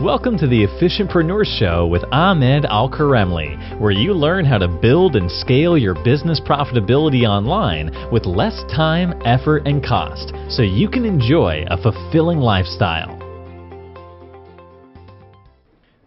Welcome to the Efficientpreneur Show with Ahmed Al-Karemli, where you learn how to build and scale your business profitability online with less time, effort, and cost, so you can enjoy a fulfilling lifestyle.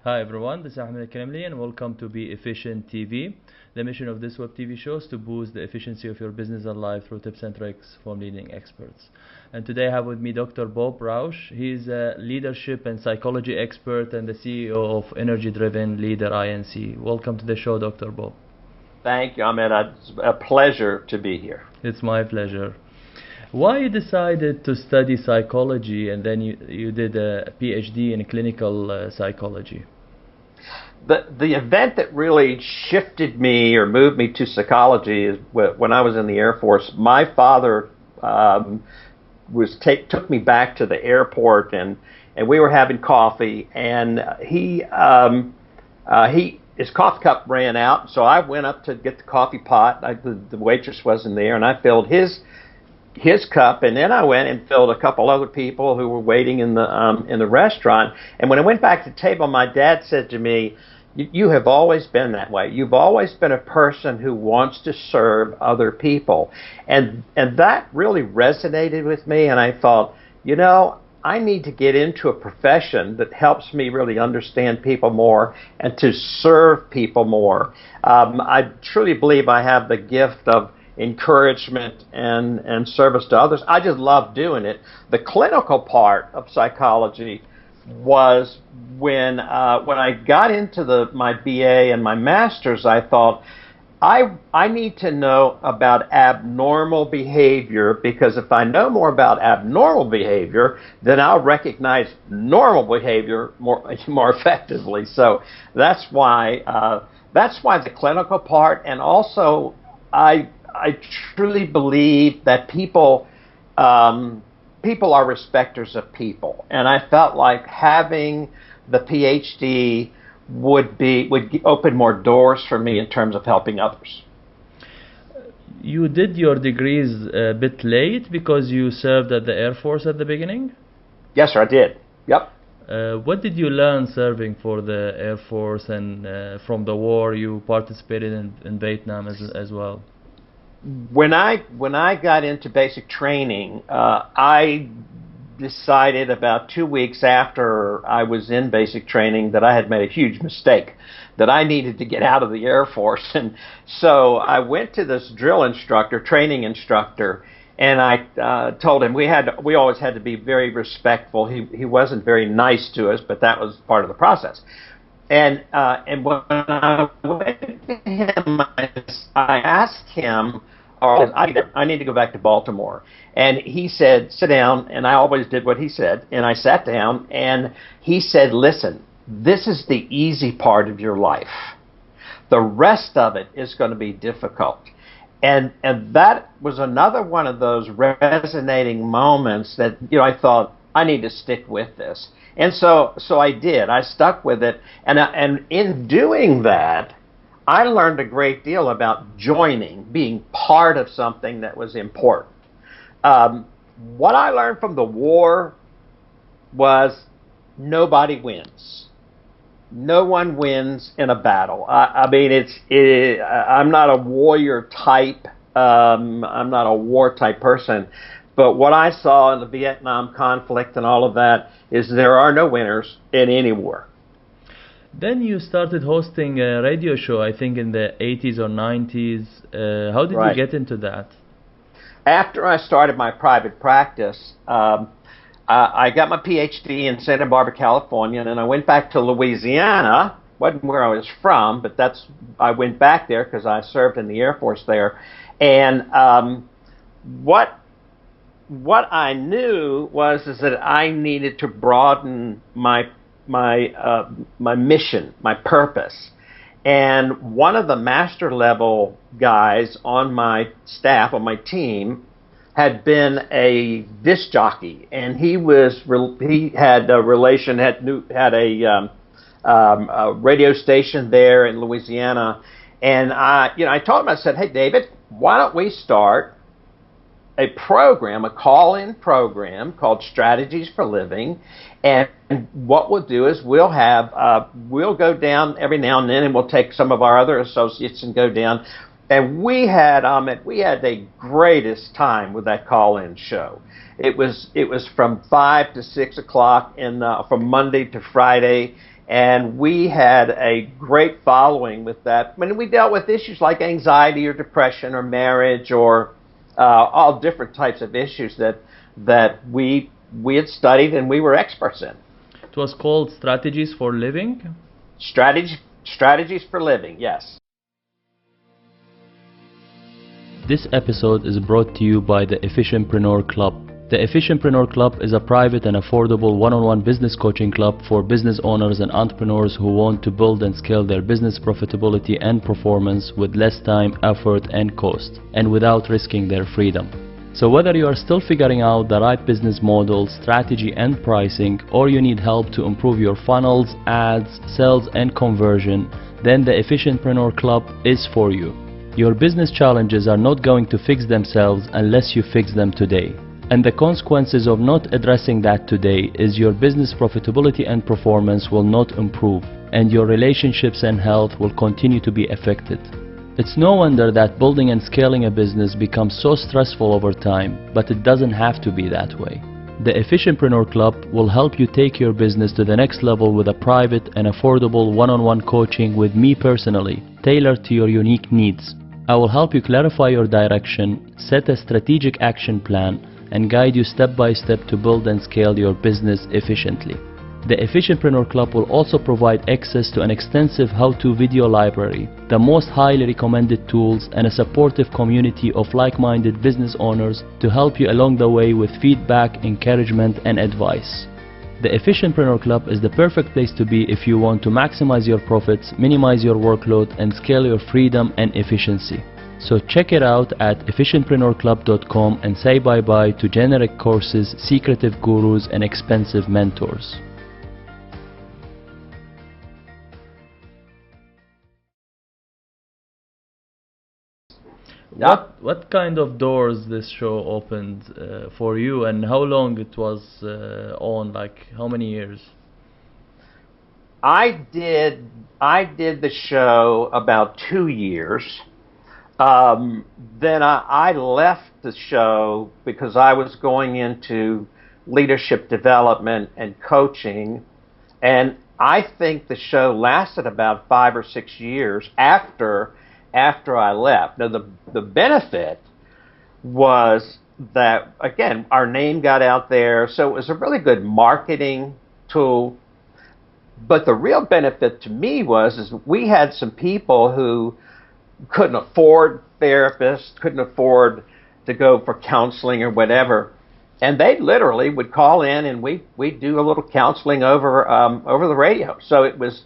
Hi everyone, this is Ahmed Al-Karemli and welcome to Be Efficient TV. The mission of this web TV show is to boost the efficiency of your business and life through tips and tricks from leading experts. And today I have with me Dr. Bob Rausch. He's a leadership and psychology expert and the CEO of Energy Driven Leader INC. Welcome to the show, Dr. Bob. Thank you, Ahmed. It's a pleasure to be here. It's my pleasure. Why you decided to study psychology and then you did a PhD in clinical psychology? The event that really shifted me or moved me to psychology is when I was in the Air Force. My father took me back to the airport, and we were having coffee, and his coffee cup ran out, so I went up to get the coffee pot. The waitress wasn't there, and I filled his cup, and then I went and filled a couple other people who were waiting in the restaurant. And when I went back to the table, my dad said to me, "You have always been that way. You've always been a person who wants to serve other people." And that really resonated with me, and I thought, I need to get into a profession that helps me really understand people more and to serve people more. I truly believe I have the gift of encouragement and service to others. I just love doing it. The clinical part of psychology was when I got into my BA and my master's, I thought, I need to know about abnormal behavior, because if I know more about abnormal behavior, then I'll recognize normal behavior more effectively. So that's why the clinical part, and also I truly believe that people are respecters of people, and I felt like having the PhD would open more doors for me in terms of helping others. You did your degrees a bit late because you served at the Air Force at the beginning? Yes, sir, I did. Yep. What did you learn serving for the Air Force, and from the war you participated in Vietnam as well? When I got into basic training, I decided about 2 weeks after I was in basic training that I had made a huge mistake, that I needed to get out of the Air Force. And so I went to this training instructor, and I told him we always had to be very respectful. He wasn't very nice to us, but that was part of the process. And when I went to him, I asked him, I need to go back to Baltimore. And he said, "Sit down." And I always did what he said. And I sat down, and he said, "Listen, this is the easy part of your life. The rest of it is going to be difficult." And that was another one of those resonating moments that, I thought, I need to stick with this. And so I did. I stuck with it. And in doing that, I learned a great deal about being part of something that was important. What I learned from the war was nobody wins. No one wins in a battle. I'm not a warrior type. I'm not a war type person. But what I saw in the Vietnam conflict and all of that is there are no winners in any war. Then you started hosting a radio show, I think in the 80s or 90s. How did you get into that? After I started my private practice, I got my PhD in Santa Barbara, California, and I went back to Louisiana. Wasn't where I was from, but I went back there because I served in the Air Force there. And what I knew is that I needed to broaden my mission, my purpose. And one of the master level guys on my staff, on my team, had been a disc jockey, and he had a radio station there in Louisiana. And I told him, I said, "Hey, David, why don't we start a program, a call-in program called Strategies for Living. And what we'll do is we'll go down every now and then, and we'll take some of our other associates and go down. And we had the greatest time with that call-in show. It was from 5 to 6 o'clock from Monday to Friday, and we had a great following with that. I mean, we dealt with issues like anxiety or depression or marriage or all different types of issues that we had studied and we were experts in. It was called Strategies for Living? Strategies for Living, yes. This episode is brought to you by the Efficientpreneur Club. The Efficientpreneur Club is a private and affordable one-on-one business coaching club for business owners and entrepreneurs who want to build and scale their business profitability and performance with less time, effort, and cost, and without risking their freedom. So whether you are still figuring out the right business model, strategy, and pricing, or you need help to improve your funnels, ads, sales, and conversion, then the Efficientpreneur Club is for you. Your business challenges are not going to fix themselves unless you fix them today. And the consequences of not addressing that today is your business profitability and performance will not improve, and your relationships and health will continue to be affected. It's no wonder that building and scaling a business becomes so stressful over time, but it doesn't have to be that way. The Efficientpreneur Club will help you take your business to the next level with a private and affordable one-on-one coaching with me personally, tailored to your unique needs. I will help you clarify your direction, set a strategic action plan, and guide you step by step to build and scale your business efficiently. The Efficientpreneur Club will also provide access to an extensive how-to video library, the most highly recommended tools, and a supportive community of like-minded business owners to help you along the way with feedback, encouragement, and advice. The Efficientpreneur Club is the perfect place to be if you want to maximize your profits, minimize your workload, and scale your freedom and efficiency. So check it out at efficientpreneurclub.com and say bye-bye to generic courses, secretive gurus, and expensive mentors. What kind of doors this show opened for you, and how long it was on? Like how many years? I did the show about 2 years. Then I left the show because I was going into leadership development and coaching, and I think the show lasted about 5 or 6 years after I left. Now the benefit was that, again, our name got out there, so it was a really good marketing tool. But the real benefit to me is we had some people who couldn't afford therapists, couldn't afford to go for counseling or whatever, and they literally would call in and we'd do a little counseling over the radio. So it was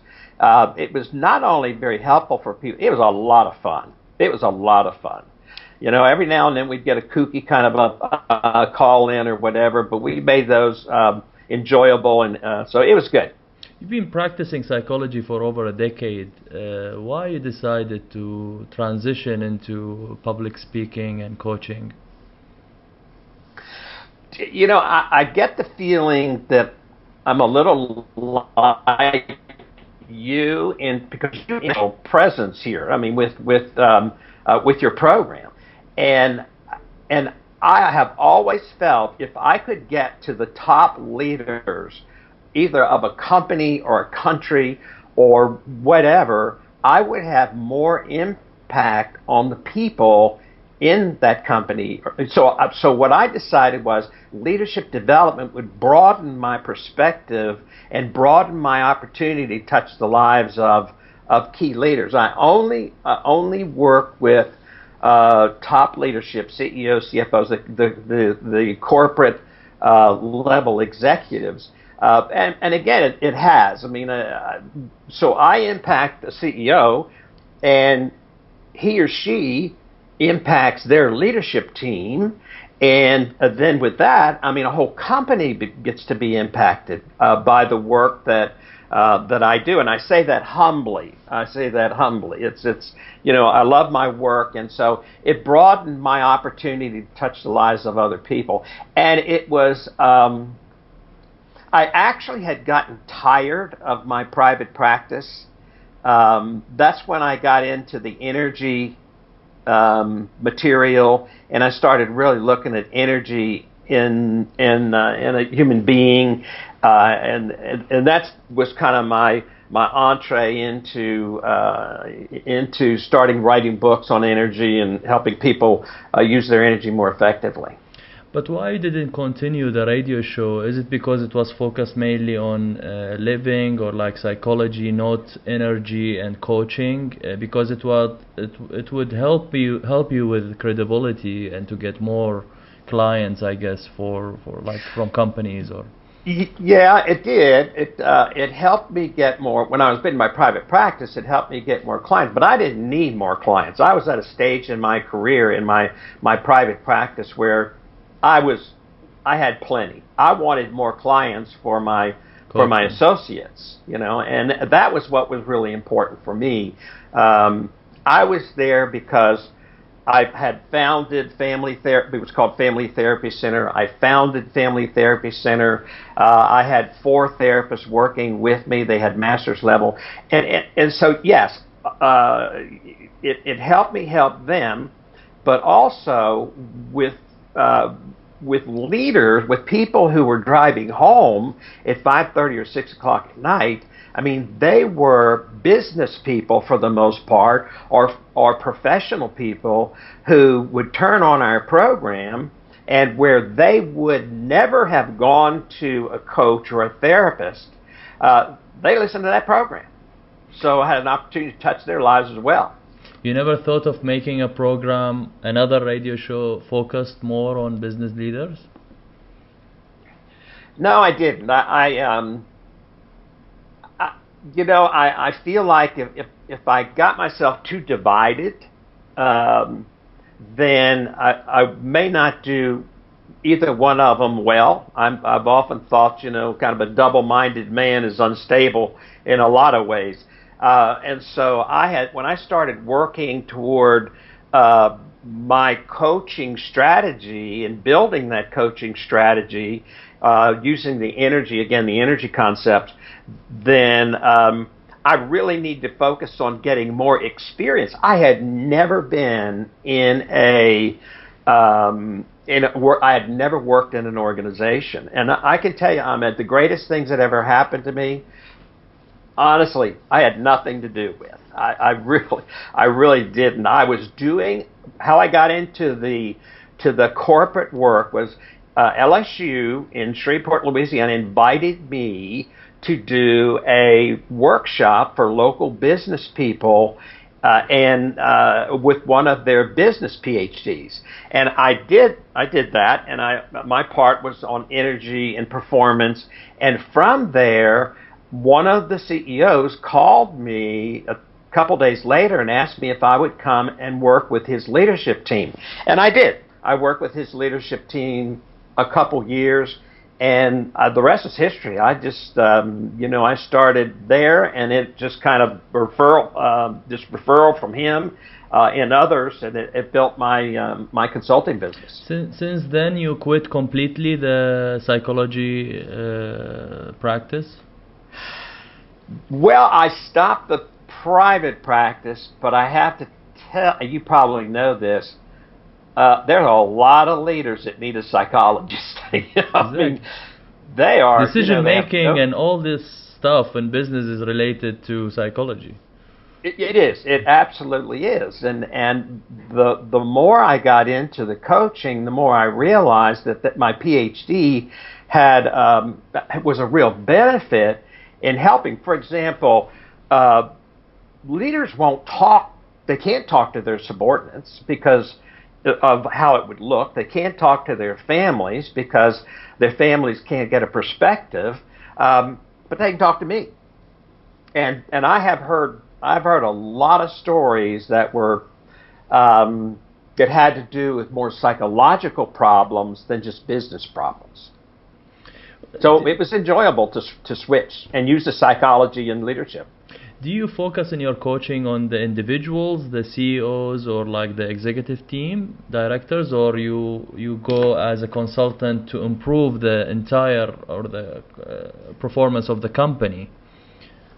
not only very helpful for people, it was a lot of fun. It was a lot of fun. You know, every now and then we'd get a kooky kind of a call in or whatever, but we made those enjoyable, and so it was good. You've been practicing psychology for over a decade. Why you decided to transition into public speaking and coaching? You know, I get the feeling that I'm a little like you because you know presence here. I mean, with your program, and I have always felt if I could get to the top leaders, either of a company or a country or whatever, I would have more impact on the people in that company. So what I decided was leadership development would broaden my perspective and broaden my opportunity to touch the lives of key leaders. I only work with top leadership, CEOs, CFOs, the corporate level executives. And again, it has. I mean, so I impact a CEO, and he or she impacts their leadership team, and then with that, I mean, a whole company gets to be impacted by the work that that I do, and I say that humbly. It's I love my work, and so it broadened my opportunity to touch the lives of other people. And it was I actually had gotten tired of my private practice. That's when I got into the energy material, and I started really looking at energy in a human being, and that was kind of my entree into starting writing books on energy and helping people use their energy more effectively. But why you didn't continue the radio show? Is it because it was focused mainly on living or like psychology, not energy and coaching? Because it would help you with credibility and to get more clients, I guess, for like from companies or. Yeah, it did. It helped me get more. When I was in my private practice, it helped me get more clients. But I didn't need more clients. I was at a stage in my career in my private practice where I had plenty. I wanted more clients for my associates, and that was what was really important for me. I was there because I had founded Family Therapy. It was called Family Therapy Center. I founded Family Therapy Center. I had 4 therapists working with me. They had master's level, and so yes, it helped me help them, but also with leaders, with people who were driving home at 5:30 or 6 o'clock at night. I mean, they were business people for the most part, or professional people who would turn on our program, and where they would never have gone to a coach or a therapist, they listened to that program. So I had an opportunity to touch their lives as well. You never thought of making a program, another radio show focused more on business leaders? No, I didn't. I feel like if I got myself too divided, then I may not do either one of them well. I've often thought, kind of a double-minded man is unstable in a lot of ways. And so when I started working toward my coaching strategy and building that coaching strategy, using the energy concept, then I really need to focus on getting more experience. I had never been I had never worked in an organization, and I can tell you, Ahmed, the greatest things that ever happened to me, honestly, I had nothing to do with. I really didn't. I was doing how I got into the corporate work was LSU in Shreveport, Louisiana, invited me to do a workshop for local business people and with one of their business PhDs, and I did that, and my part was on energy and performance, and from there, one of the CEOs called me a couple days later and asked me if I would come and work with his leadership team. And I did. I worked with his leadership team a couple years, and the rest is history. I just, I started there, and it just kind of referral from him and others, and it built my consulting business. Since then, you quit completely the psychology practice? Well, I stopped the private practice, but I have to tell you, probably know this. There are a lot of leaders that need a psychologist. I mean, they are decision making and all this stuff in business is related to psychology. It is. It absolutely is. And the more I got into the coaching, the more I realized that my PhD was a real benefit in helping. For example, leaders won't talk. They can't talk to their subordinates because of how it would look. They can't talk to their families because their families can't get a perspective. But they can talk to me. And I've heard a lot of stories that were that had to do with more psychological problems than just business problems. So it was enjoyable to switch and use the psychology in leadership. Do you focus in your coaching on the individuals, the CEOs, or like the executive team, directors, or you go as a consultant to improve the entire or the performance of the company?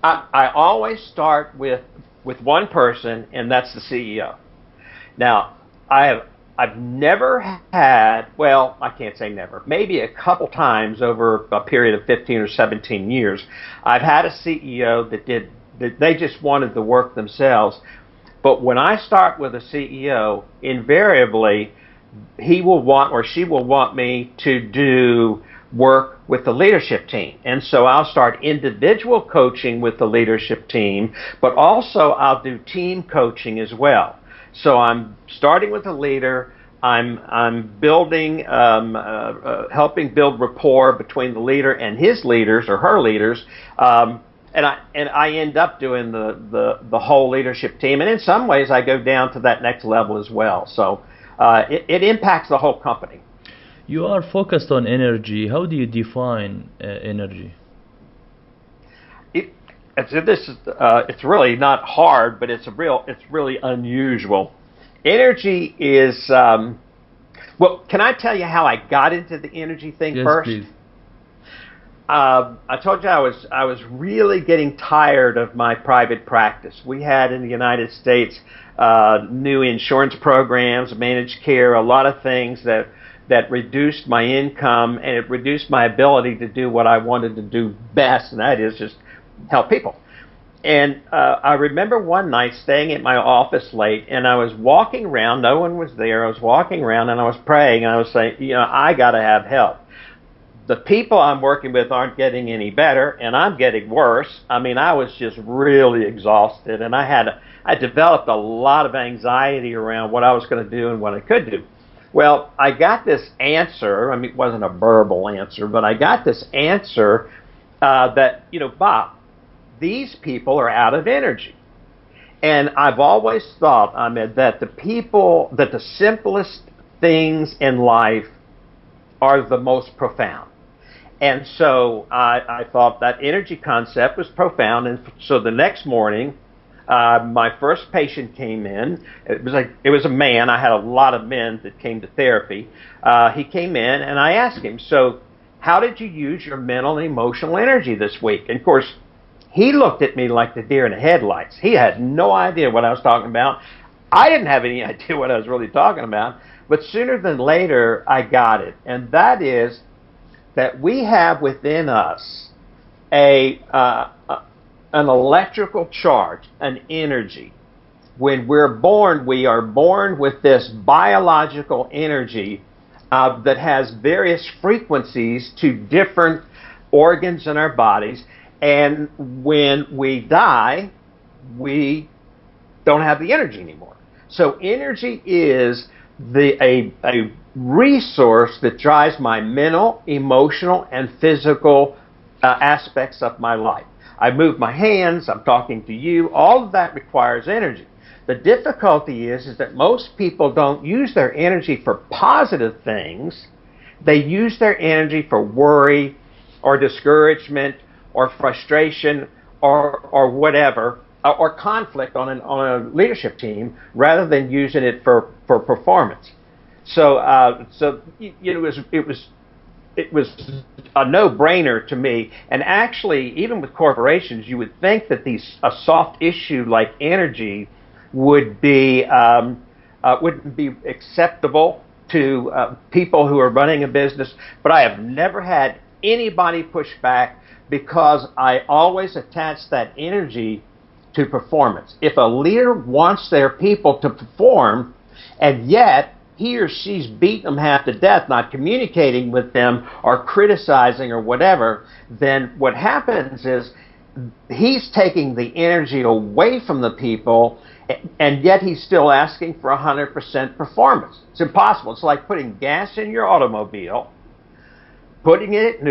I always start with one person, and that's the CEO. Now, I've never had, well, I can't say never, maybe a couple times over a period of 15 or 17 years, I've had a CEO that they just wanted the work themselves. But when I start with a CEO, invariably, he will want or she will want me to do work with the leadership team. And so I'll start individual coaching with the leadership team, but also I'll do team coaching as well. So I'm starting with the leader. I'm building, helping build rapport between the leader and his leaders or her leaders, and I end up doing the whole leadership team. And in some ways, I go down to that next level as well. So it impacts the whole company. You are focused on energy. How do you define energy? It's really not hard, but it's really unusual. Energy is well. Can I tell you how I got into the energy thing first? Yes, please. I told you I was really getting tired of my private practice. We had in the United States new insurance programs, managed care, a lot of things that reduced my income, and it reduced my ability to do what I wanted to do best, and that is just help people. And I remember one night staying at my office late, and I was walking around. No one was there. I was walking around, and I was praying, and I was saying, I got to have help. The people I'm working with aren't getting any better, and I'm getting worse. I mean, I was just really exhausted, and I developed a lot of anxiety around what I was going to do and what I could do. Well, I got this answer. I mean, it wasn't a verbal answer, but I got this answer that, Bob, these people are out of energy. And I've always thought, Ahmed, that the simplest things in life are the most profound. And so I thought that energy concept was profound. And so the next morning, my first patient came in. It was a man. I had a lot of men that came to therapy. He came in, and I asked him, so how did you use your mental and emotional energy this week? And of course, he looked at me like the deer in the headlights. He had no idea what I was talking about. I didn't have any idea what I was really talking about. But sooner than later, I got it. And that is that we have within us an electrical charge, an energy. When we're born, we are born with this biological energy that has various frequencies to different organs in our bodies. And when we die, we don't have the energy anymore. So energy is a resource that drives my mental, emotional, and physical aspects of my life. I move my hands, I'm talking to you, all of that requires energy. The difficulty is that most people don't use their energy for positive things. They use their energy for worry or discouragement or frustration or whatever, or conflict on a leadership team, rather than using it for performance. So it was a no-brainer to me. And actually, even with corporations, you would think that a soft issue like energy wouldn't be acceptable to people who are running a business. But I have never had anybody push back, because I always attach that energy to performance. If a leader wants their people to perform, and yet he or she's beating them half to death, not communicating with them or criticizing or whatever, then what happens is he's taking the energy away from the people, and yet he's still asking for 100% performance. It's impossible. It's like putting gas in your automobile, putting it in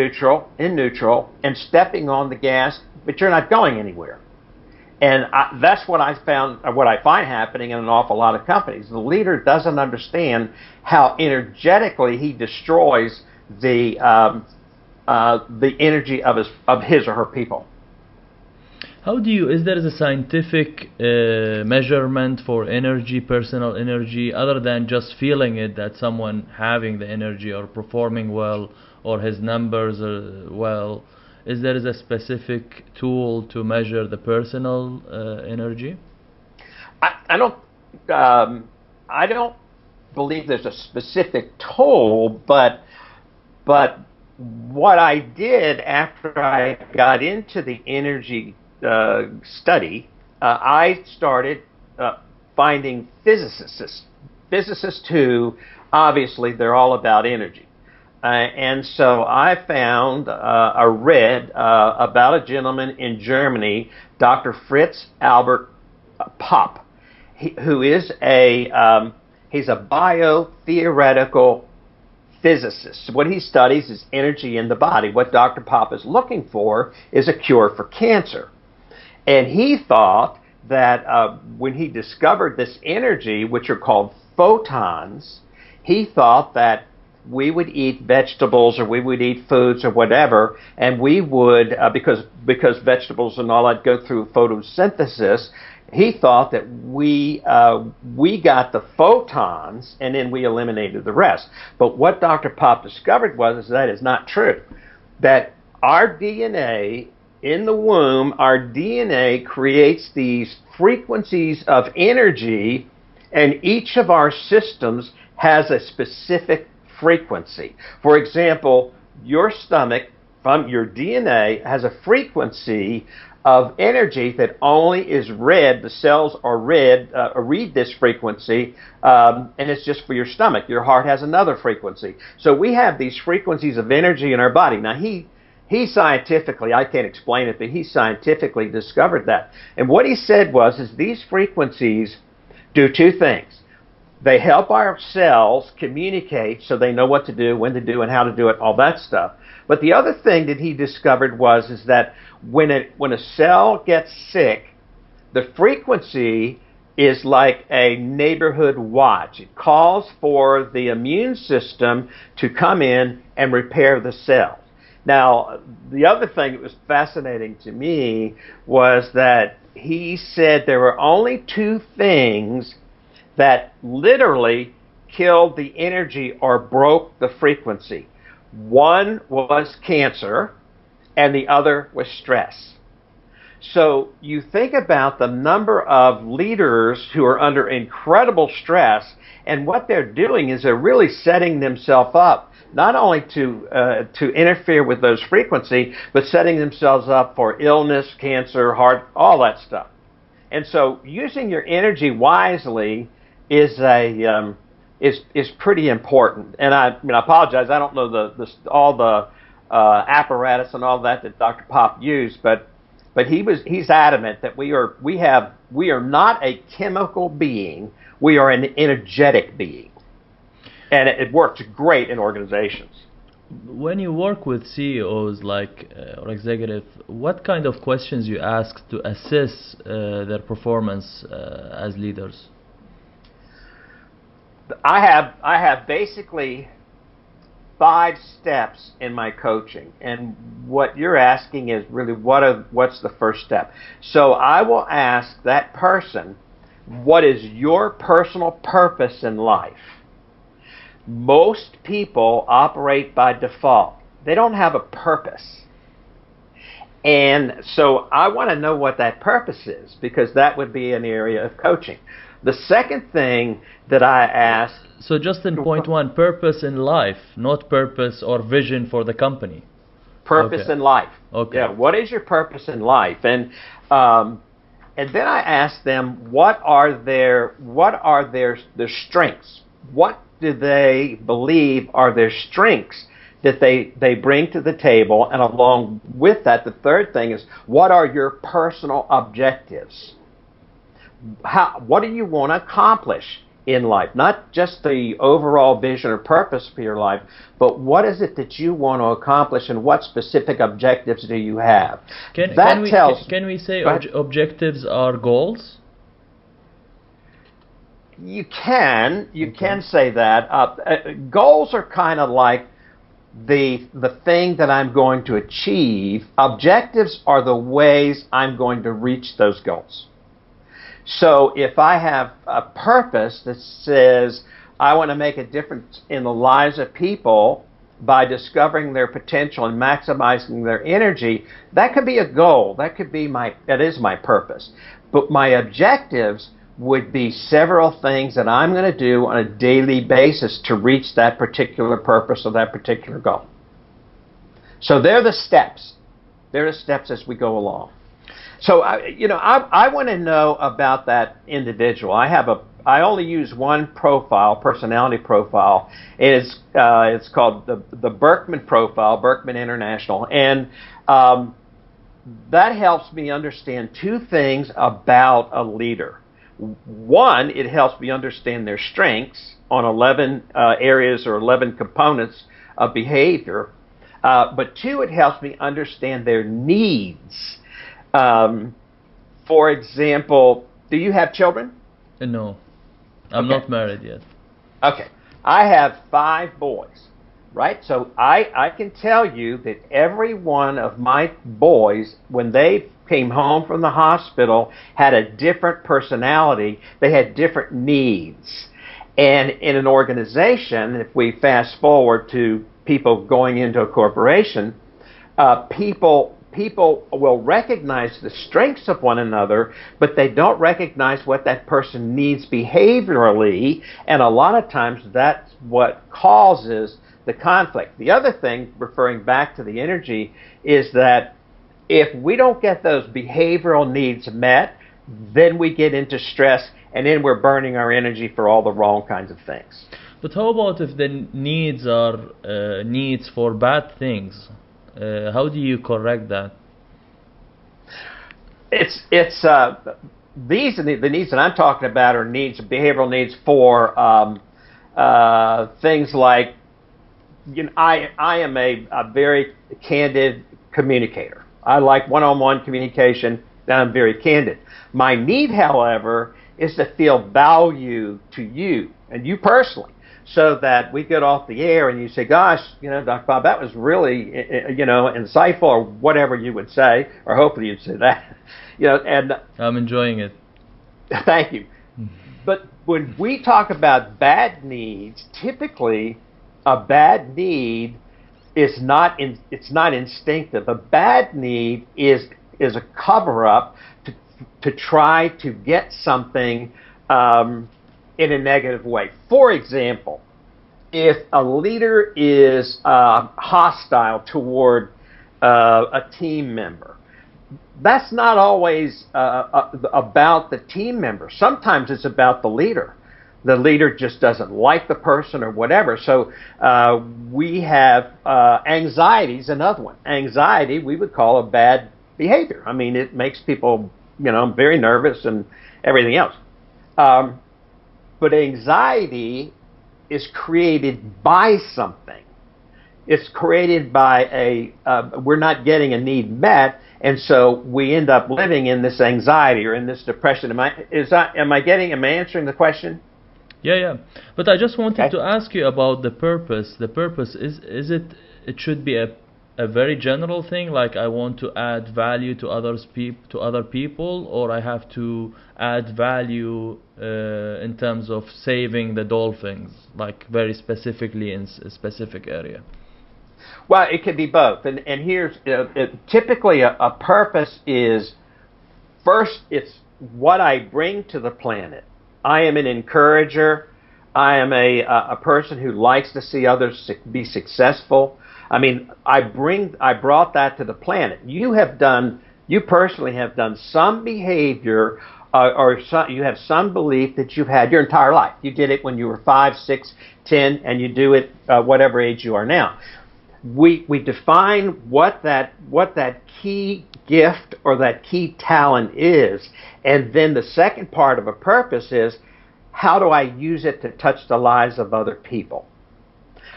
neutral, and stepping on the gas, but you're not going anywhere. And that's what I found, or what I find happening in an awful lot of companies. The leader doesn't understand how energetically he destroys the the energy of his or her people. How do you, is there a scientific measurement for energy, personal energy, other than just feeling it, that someone having the energy or performing well or his numbers are well? Is there a specific tool to measure the personal energy? I don't believe there's a specific tool, but what I did after I got into the energy study, I started finding physicists who obviously they're all about energy. And so I found, read about a gentleman in Germany, Dr. Fritz Albert Popp, who is he's a biotheoretical physicist. What he studies is energy in the body. What Dr. Popp is looking for is a cure for cancer. And he thought that when he discovered this energy, which are called photons, he thought that we would eat vegetables or we would eat foods or whatever, and we would, because vegetables and all that go through photosynthesis, he thought that we got the photons and then we eliminated the rest. But what Dr. Popp discovered was that is not true. That our DNA in the womb, our DNA creates these frequencies of energy, and each of our systems has a specific frequency. For example, your stomach, from your DNA, has a frequency of energy that only is read, the cells are read this frequency, and it's just for your stomach. Your heart has another frequency. So we have these frequencies of energy in our body. Now he scientifically, I can't explain it, but he scientifically discovered that. And what he said is these frequencies do two things. They help our cells communicate so they know what to do, when to do, and how to do it, all that stuff. But the other thing that he discovered is that when a cell gets sick, the frequency is like a neighborhood watch. It calls for the immune system to come in and repair the cells. Now, the other thing that was fascinating to me was that he said there were only two things that literally killed the energy or broke the frequency. One was cancer, and the other was stress. So you think about the number of leaders who are under incredible stress, and what they're doing is they're really setting themselves up not only to interfere with those frequencies, but setting themselves up for illness, cancer, heart, all that stuff. And so using your energy wisely is pretty important. And I apologize, I don't know all the apparatus and all that Dr. Popp used, but he's adamant that we are not a chemical being, we are an energetic being. And it works great in organizations. When you work with CEOs or executives, what kind of questions you ask to assess their performance as leaders? I have basically 5 steps in my coaching, and what you're asking is really what's the first step. So I will ask that person, what is your personal purpose in life? Most people operate by default. They don't have a purpose. And so I want to know what that purpose is, because that would be an area of coaching. The second thing that I ask... So just in point 1, purpose in life, not purpose or vision for the company. Purpose in life. Okay. Yeah, what is your purpose in life? And then I ask them, what are their strengths? What do they believe are their strengths that they bring to the table? And along with that, the third thing is, what are your personal objectives? What do you want to accomplish in life? Not just the overall vision or purpose for your life, but what is it that you want to accomplish, and what specific objectives do you have? Can we say objectives are goals? You can say that. Goals are kind of like the thing that I'm going to achieve. Objectives are the ways I'm going to reach those goals. So if I have a purpose that says I want to make a difference in the lives of people by discovering their potential and maximizing their energy, that could be a goal. That is my purpose. But my objectives would be several things that I'm going to do on a daily basis to reach that particular purpose or that particular goal. So they're the steps. They're the steps as we go along. So I want to know about that individual. I only use one profile, personality profile. It's called the Berkman profile, Berkman International, and that helps me understand two things about a leader. One, it helps me understand their strengths on 11 areas or 11 components of behavior. But two, it helps me understand their needs. For example, do you have children? No, I'm not married yet. Okay. I have 5 boys, right? So I can tell you that every one of my boys, when they came home from the hospital, had a different personality. They had different needs. And in an organization, if we fast forward to people going into a corporation, people will recognize the strengths of one another, but they don't recognize what that person needs behaviorally, and a lot of times that's what causes the conflict. The other thing, referring back to the energy, is that if we don't get those behavioral needs met, then we get into stress, and then we're burning our energy for all the wrong kinds of things. But how about if the needs are needs for bad things? How do you correct that? The needs that I'm talking about are behavioral needs for things like, I am a very candid communicator. I like one-on-one communication, and I'm very candid. My need, however, is to feel value to you and you personally, so that we get off the air and you say, gosh, Dr. Bob, that was really, insightful, or whatever you would say, or hopefully you'd say that, and I'm enjoying it. Thank you. But when we talk about bad needs, typically a bad need is it's not instinctive. A bad need is a cover-up to try to get something in a negative way. For example, if a leader is hostile toward a team member, that's not always about the team member. Sometimes it's about the leader. The leader just doesn't like the person or whatever. So we have anxiety's another one. Anxiety we would call a bad behavior. I mean, it makes people, very nervous and everything else. But anxiety is created by something. It's created by we're not getting a need met, and so we end up living in this anxiety or in this depression. Am I answering the question? Yeah. But I just wanted to ask you about the purpose. The purpose it should be a very general thing, like I want to add value to other people, or I have to add value in terms of saving the dolphins, like very specifically in a specific area. Well, it could be both, and here's typically a purpose is, first, it's what I bring to the planet. I am an encourager. I am a person who likes to see others be successful. I mean, I brought that to the planet. You personally have done some behavior you have some belief that you've had your entire life. You did it when you were 5, 6, 10, and you do it whatever age you are now. We define what that key gift or that key talent is, and then the second part of a purpose is, how do I use it to touch the lives of other people?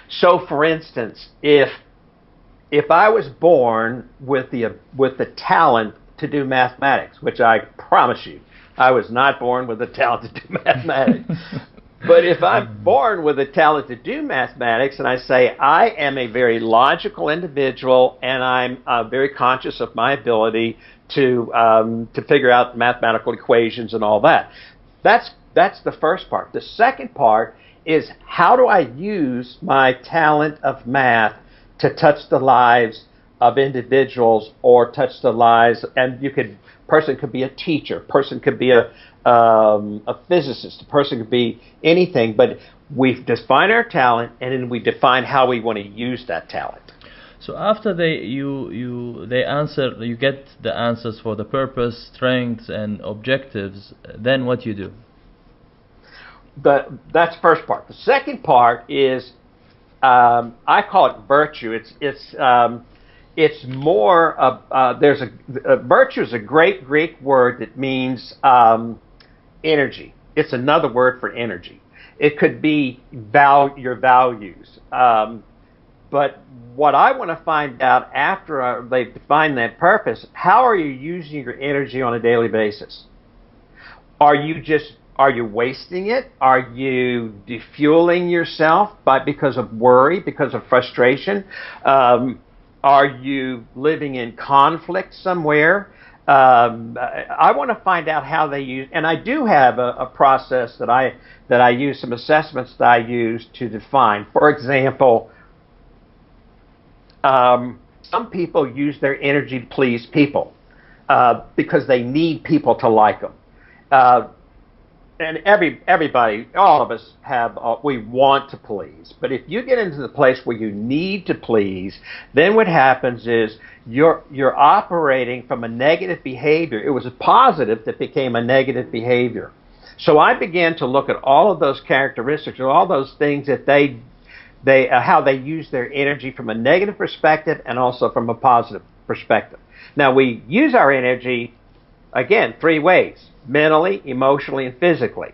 So, for instance, if I was born with the talent to do mathematics, which I promise you, I was not born with the talent to do mathematics. But if I'm born with a talent to do mathematics, and I say I am a very logical individual, and I'm very conscious of my ability to figure out mathematical equations and all that, that's the first part. The second part is, how do I use my talent of math to touch the lives of individuals, or touch the lives, and person could be a teacher, person could be a physicist, a person could be anything, but we define our talent, and then we define how we want to use that talent. So after you get the answers for the purpose, strengths, and objectives, then what you do? That's the first part. The second part is, I call it virtue. It's more of virtue is a great Greek word that means energy. It's another word for energy. It could be your values. But what I want to find out after they've defined that purpose, how are you using your energy on a daily basis? Are you wasting it? Are you defueling yourself because of worry, because of frustration? Are you living in conflict somewhere? I want to find out how they use, and I do have a process that I use, some assessments that I use to define. For example, some people use their energy to please people because they need people to like them. And everybody, all of us we want to please. But if you get into the place where you need to please, then what happens is you're operating from a negative behavior. It was a positive that became a negative behavior. So I began to look at all of those characteristics, or all those things that how they use their energy from a negative perspective and also from a positive perspective. Now, we use our energy, again, three ways: mentally, emotionally, and physically.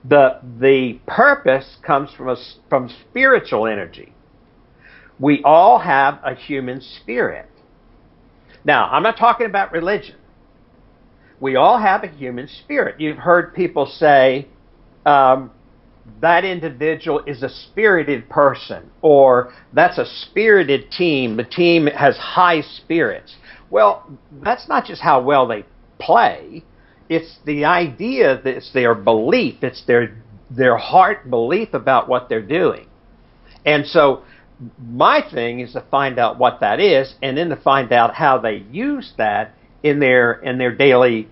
The purpose comes from spiritual energy. We all have a human spirit. Now, I'm not talking about religion. We all have a human spirit. You've heard people say, that individual is a spirited person, or that's a spirited team. The team has high spirits. Well, that's not just how well they play. It's the idea that it's their belief, it's their heart belief about what they're doing. And so my thing is to find out what that is, and then to find out how they use that in their daily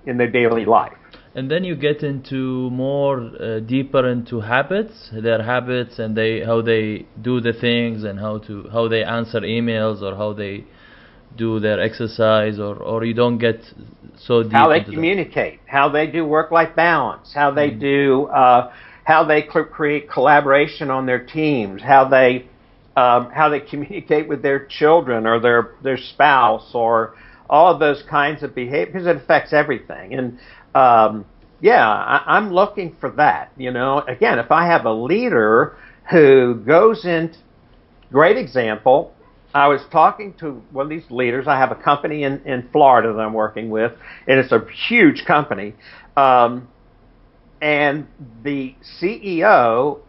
life. And then you get into more deeper into habits, their habits, and how they do the things, and how they answer emails, or how they do their exercise, or you don't get so deep. How they communicate, how they do work-life balance, how they do, how they create collaboration on their teams, how they communicate with their children or their spouse, or all of those kinds of behavior, because it affects everything. And I'm looking for that. Again, if I have a leader who goes in, great example. I was talking to one of these leaders. I have a company in Florida that I'm working with, and it's a huge company. And the CEO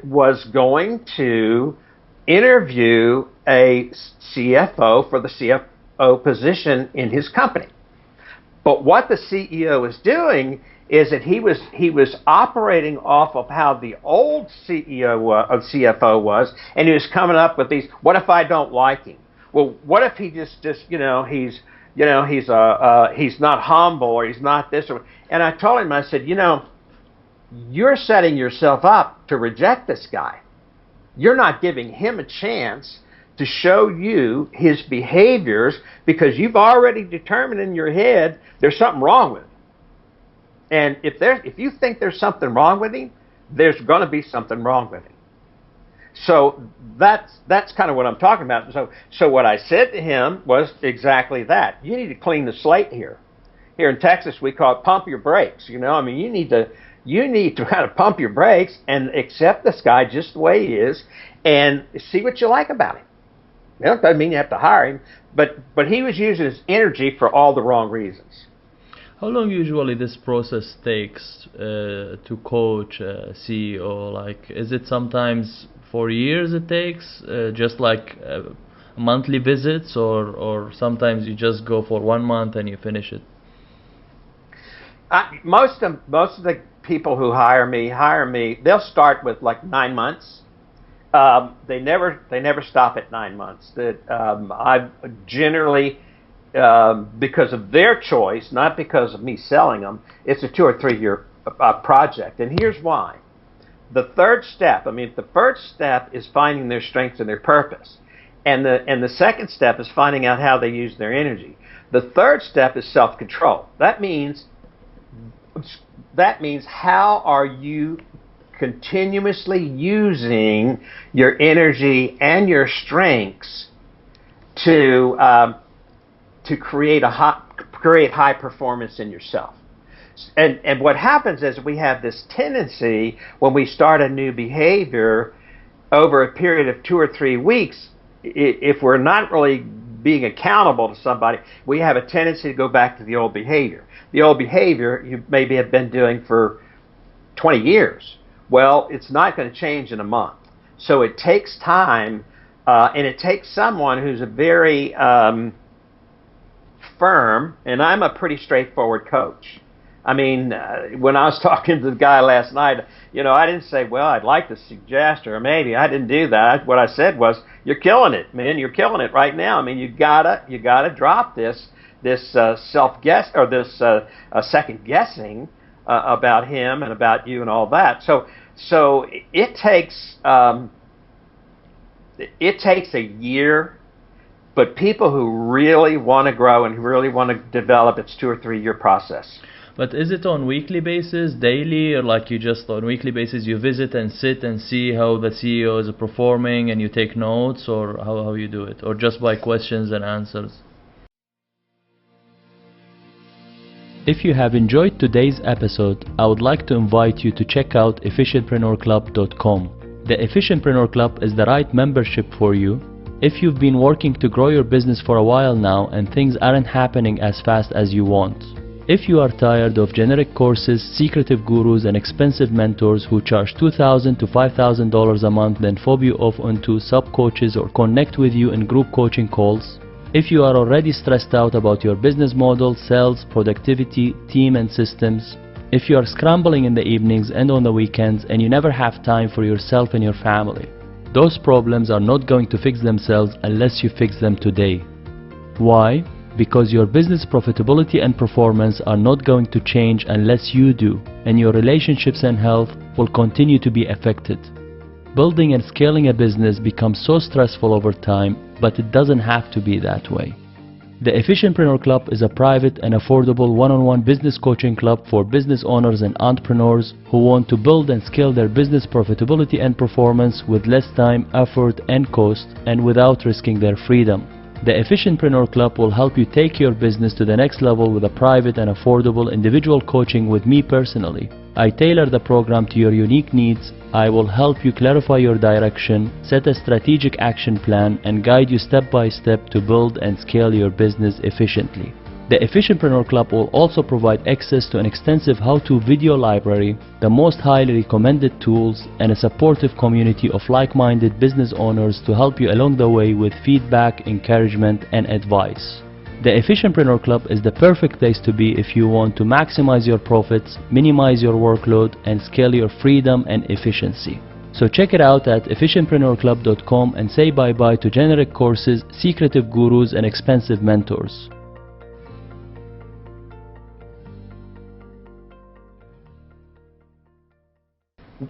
was going to interview a CFO for the CFO position in his company. But what the CEO was doing is that he was operating off of how the old CFO was, and he was coming up with these. What if I don't like him? Well, what if he just he's not humble, or he's not this, or? And I told him, I said, you're setting yourself up to reject this guy. You're not giving him a chance to show you his behaviors, because you've already determined in your head there's something wrong with him. And if you think there's something wrong with him, there's going to be something wrong with him. So that's kind of what I'm talking about. So what I said to him was exactly that. You need to clean the slate here. Here in Texas, we call it pump your brakes. You need to kind of pump your brakes and accept this guy just the way he is, and see what you like about him. It doesn't mean you have to hire him, but he was using his energy for all the wrong reasons. How long usually this process takes to coach a CEO? Like, is it sometimes 4 years it takes, just like monthly visits, or sometimes you just go for 1 month and you finish it? Most of the people who hire me. They'll start with like 9 months. They never stop at 9 months. That I generally, because of their choice, not because of me selling them, it's a 2 or 3 year project. And here's why. The third step, the first step is finding their strengths and their purpose. And the second step is finding out how they use their energy. The third step is self-control. That means how are you continuously using your energy and your strengths to create high performance in yourself. And what happens is we have this tendency when we start a new behavior over a period of 2 or 3 weeks, if we're not really being accountable to somebody, we have a tendency to go back to the old behavior. The old behavior you maybe have been doing for 20 years. Well, it's not going to change in a month. So it takes time, and it takes someone who's a very firm, and I'm a pretty straightforward coach. When I was talking to the guy last night, I didn't say, well, I'd like to suggest, or maybe. I didn't do that. What I said was, you're killing it, man. You're killing it right now. You gotta drop this self-guess, or this second guessing about him and about you and all that. So it takes a year, but people who really want to grow and who really want to develop, it's 2 or 3 year process. But is it on weekly basis, daily, or like you just on weekly basis you visit and sit and see how the CEO is performing and you take notes, or how you do it, or just by questions and answers? If you have enjoyed today's episode, I would like to invite you to check out efficientpreneurclub.com. The Efficientpreneur Club is the right membership for you if you've been working to grow your business for a while now and things aren't happening as fast as you want. If you are tired of generic courses, secretive gurus, and expensive mentors who charge $2,000 to $5,000 a month, then fob you off onto sub-coaches or connect with you in group coaching calls. If you are already stressed out about your business model, sales, productivity, team, and systems. If you are scrambling in the evenings and on the weekends and you never have time for yourself and your family. Those problems are not going to fix themselves unless you fix them today. Why? Because your business profitability and performance are not going to change unless you do, and your relationships and health will continue to be affected. Building and scaling a business becomes so stressful over time, but it doesn't have to be that way. The Efficientpreneur Club is a private and affordable one-on-one business coaching club for business owners and entrepreneurs who want to build and scale their business profitability and performance with less time, effort, and cost, and without risking their freedom. The Efficientpreneur Club will help you take your business to the next level with a private and affordable individual coaching with me personally. I tailor the program to your unique needs. I will help you clarify your direction, set a strategic action plan, and guide you step by step to build and scale your business efficiently. The Efficientpreneur Club will also provide access to an extensive how-to video library, the most highly recommended tools, and a supportive community of like-minded business owners to help you along the way with feedback, encouragement, and advice. The Efficientpreneur Club is the perfect place to be if you want to maximize your profits, minimize your workload, and scale your freedom and efficiency. So check it out at efficientpreneurclub.com and say bye-bye to generic courses, secretive gurus, and expensive mentors.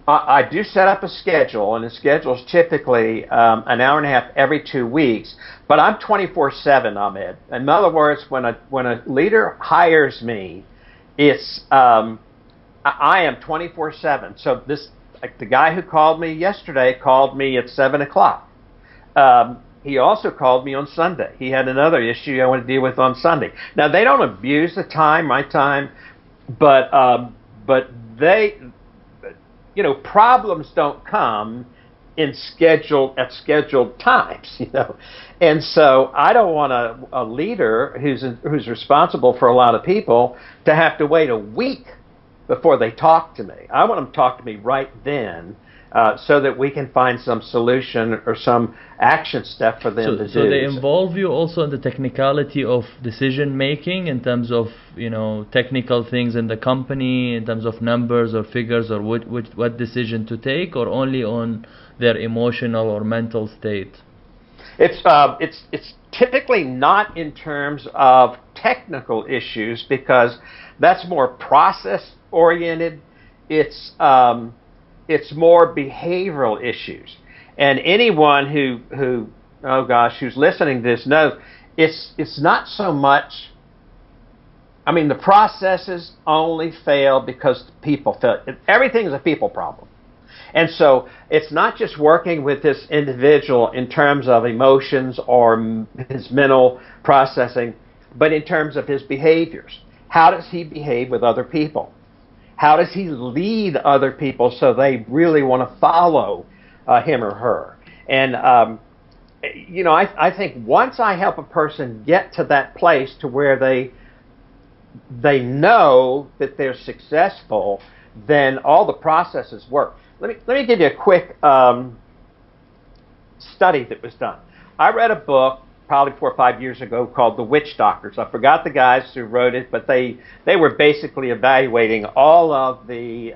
I do set up a schedule, and the schedule is typically an hour and a half every 2 weeks. But I'm 24/7, Ahmed. In other words, when a leader hires me, it's I am 24/7. So the guy who called me yesterday called me at 7 o'clock. He also called me on Sunday. He had another issue I want to deal with on Sunday. Now they don't abuse the time, my time, but they. Problems don't come at scheduled times, And so I don't want a leader who's responsible for a lot of people to have to wait a week before they talk to me. I want them to talk to me right then, so that we can find some solution or some action step for them to do. So they involve you also in the technicality of decision making in terms of technical things in the company, in terms of numbers or figures or what decision to take, or only on their emotional or mental state? It's typically not in terms of technical issues, because that's more process oriented. It's more behavioral issues. And anyone who's listening to this knows it's not so much. I mean, the processes only fail because people fail. Everything is a people problem. And so it's not just working with this individual in terms of emotions or his mental processing, but in terms of his behaviors. How does he behave with other people? How does he lead other people so they really want to follow him or her? And, I think once I help a person get to that place to where they know that they're successful, then all the processes work. Let me give you a quick study that was done. I read a book probably 4 or 5 years ago called The Witch Doctors. I forgot the guys who wrote it, but they were basically evaluating all of the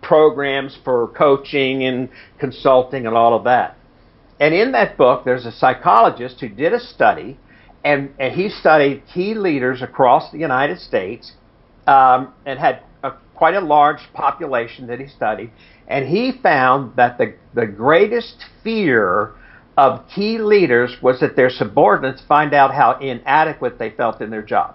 programs for coaching and consulting and all of that. And in that book, there's a psychologist who did a study, and he studied key leaders across the United States, and had quite a large population that he studied, and he found that the greatest fear of key leaders was that their subordinates find out how inadequate they felt in their job.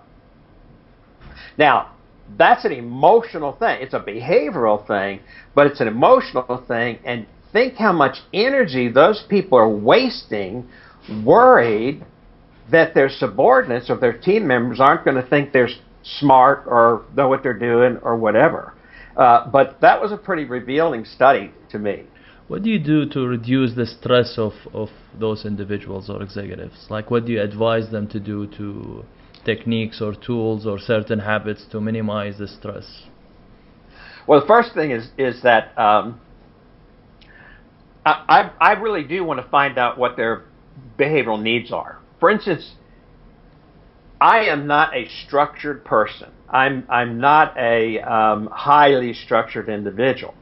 Now, that's an emotional thing. It's a behavioral thing, but it's an emotional thing, and think how much energy those people are wasting worried that their subordinates or their team members aren't going to think they're smart or know what they're doing or whatever. But that was a pretty revealing study to me. What do you do to reduce the stress of those individuals or executives? Like, what do you advise them to do, to techniques or tools or certain habits to minimize the stress? Well, the first thing is that I really do want to find out what their behavioral needs are. For instance, I am not a structured person. I'm not a highly structured individual.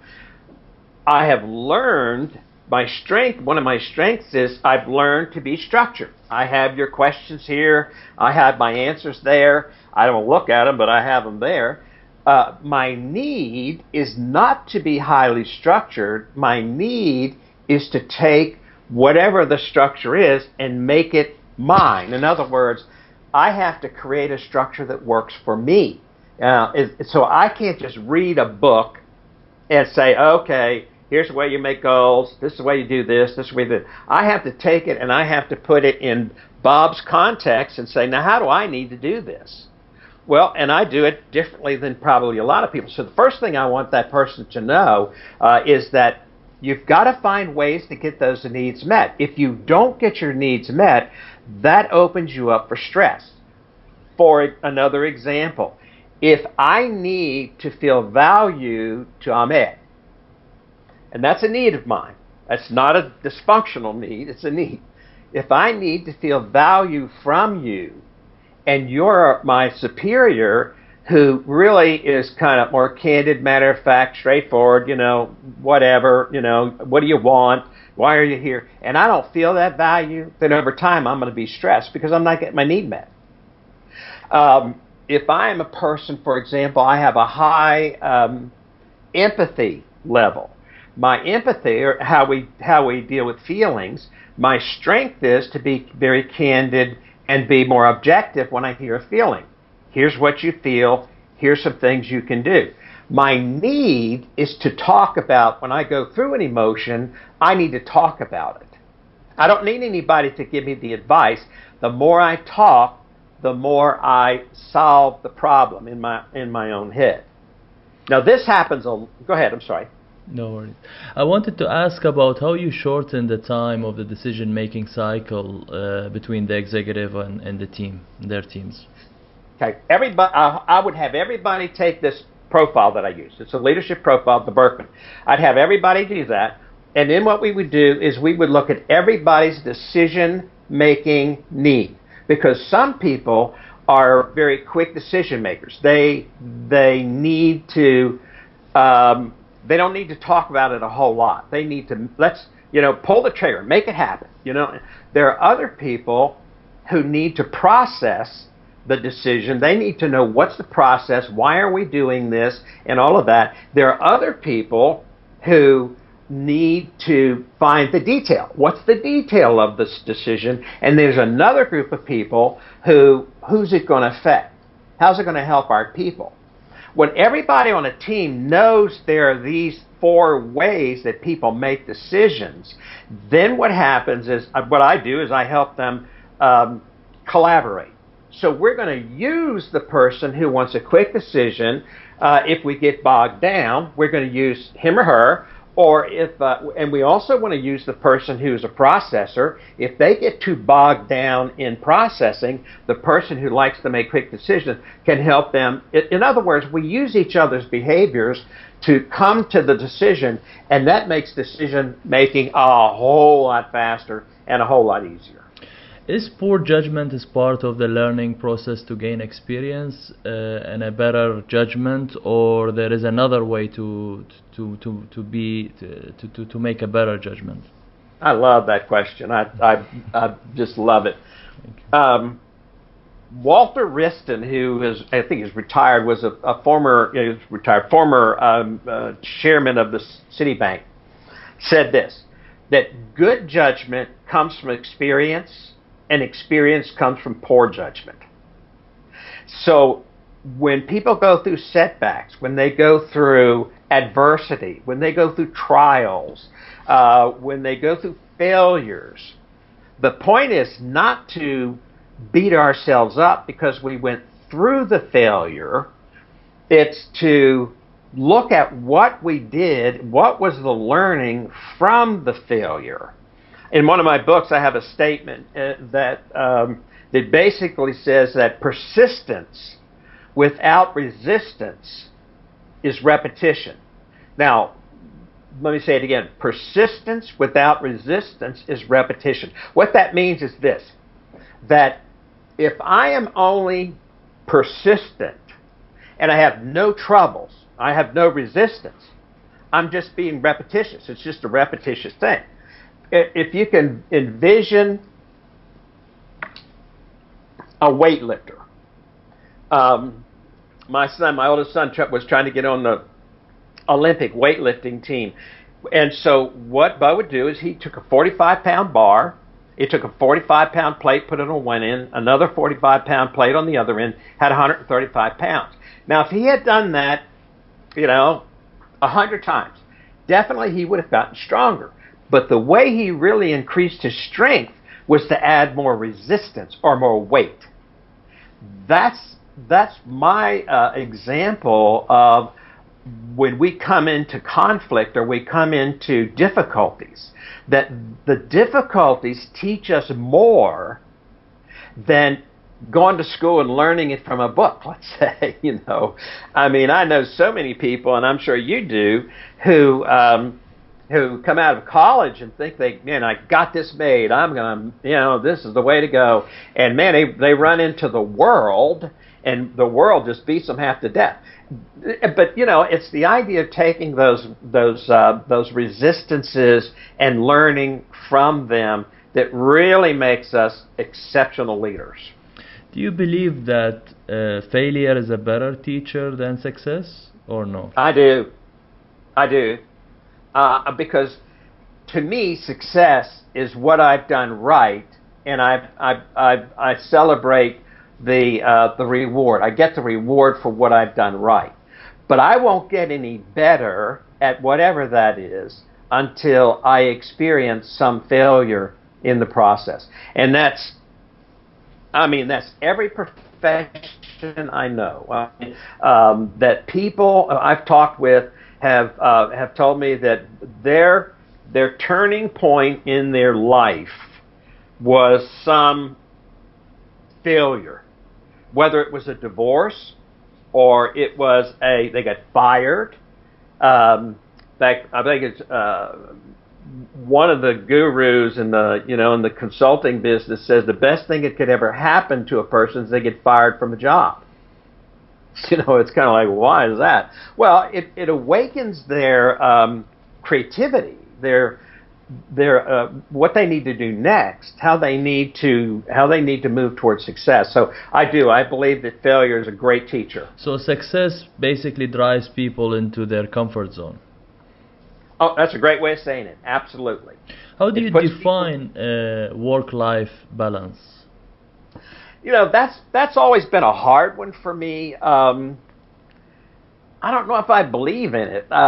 I have learned one of my strengths is I've learned to be structured. I have your questions here. I have my answers there. I don't look at them, but I have them there. My need is not to be highly structured. My need is to take whatever the structure is and make it mine. In other words, I have to create a structure that works for me. So I can't just read a book and say, okay, here's the way you make goals, this is the way you do this, this is the way you do that. I have to take it and I have to put it in Bob's context and say, now how do I need to do this? Well, and I do it differently than probably a lot of people. So the first thing I want that person to know is that you've got to find ways to get those needs met. If you don't get your needs met, that opens you up for stress. For another example, if I need to feel value to Ahmed, and that's a need of mine. That's not a dysfunctional need, it's a need. If I need to feel value from you, and you're my superior who really is kind of more candid, matter of fact, straightforward, whatever, what do you want? Why are you here? And I don't feel that value, then over time I'm going to be stressed because I'm not getting my need met. If I am a person, for example, I have a high empathy level. My empathy, or how we deal with feelings, my strength is to be very candid and be more objective when I hear a feeling. Here's what you feel. Here's some things you can do. My need is to talk about, when I go through an emotion, I need to talk about it. I don't need anybody to give me the advice. The more I talk, the more I solve the problem in my own head. Now this happens. Go ahead. I'm sorry. No worries. I wanted to ask about how you shorten the time of the decision-making cycle between the executive and the team, their teams. Okay. Everybody, I would have everybody take this profile that I use. It's a leadership profile, the Berkman. I'd have everybody do that, and then what we would do is we would look at everybody's decision-making need, because some people are very quick decision makers. They need to. They don't need to talk about it a whole lot. They need to, pull the trigger, make it happen. There are other people who need to process the decision. They need to know what's the process, why are we doing this, and all of that. There are other people who need to find the detail. What's the detail of this decision? And there's another group of people who's it going to affect? How's it going to help our people? When everybody on a team knows there are these 4 ways that people make decisions, then what happens is, what I do is I help them collaborate. So we're going to use the person who wants a quick decision. If we get bogged down, we're going to use him or her. Or and we also want to use the person who's a processor. If they get too bogged down in processing, the person who likes to make quick decisions can help them. In other words, we use each other's behaviors to come to the decision, and that makes decision making a whole lot faster and a whole lot easier. Is poor judgment is part of the learning process to gain experience and a better judgment, or there is another way to make a better judgment? I love that question. I just love it. Walter Wriston, who is, I think is retired, was a former chairman of the Citibank, said this, that good judgment comes from experience, and experience comes from poor judgment. So when people go through setbacks, when they go through adversity, when they go through trials, when they go through failures, the point is not to beat ourselves up because we went through the failure. It's to look at what we did, what was the learning from the failure. In one of my books, I have a statement that basically says that persistence without resistance is repetition. Now, let me say it again. Persistence without resistance is repetition. What that means is this, that if I am only persistent and I have no troubles, I have no resistance, I'm just being repetitious. It's just a repetitious thing. If you can envision a weightlifter. My oldest son was trying to get on the Olympic weightlifting team. And so what Bo would do is he took a 45-pound bar, he took a 45-pound plate, put it on one end, another 45-pound plate on the other end, had 135 pounds. Now, if he had done that, 100 times, definitely he would have gotten stronger. But the way he really increased his strength was to add more resistance or more weight. That's my example of when we come into conflict or we come into difficulties, that the difficulties teach us more than going to school and learning it from a book, let's say. I mean, I know so many people, and I'm sure you do, who come out of college and think I got this made. I'm gonna, this is the way to go. And man, they run into the world, and the world just beats them half to death. But it's the idea of taking those resistances and learning from them that really makes us exceptional leaders. Do you believe that failure is a better teacher than success, or no? I do. Because to me, success is what I've done right, and I celebrate the reward. I get the reward for what I've done right. But I won't get any better at whatever that is until I experience some failure in the process. And that's every profession I know. That people I've talked with have told me that their turning point in their life was some failure, whether it was a divorce or it was they got fired. In fact, I think it's one of the gurus in the consulting business says the best thing that could ever happen to a person is they get fired from a job. It's kind of like, why is that? Well, it awakens their creativity, their what they need to do next, how they need to move towards success. So I believe that failure is a great teacher. So success basically drives people into their comfort zone. Oh, that's a great way of saying it. Absolutely. How do you define work-life balance? That's always been a hard one for me. I don't know if I believe in it. What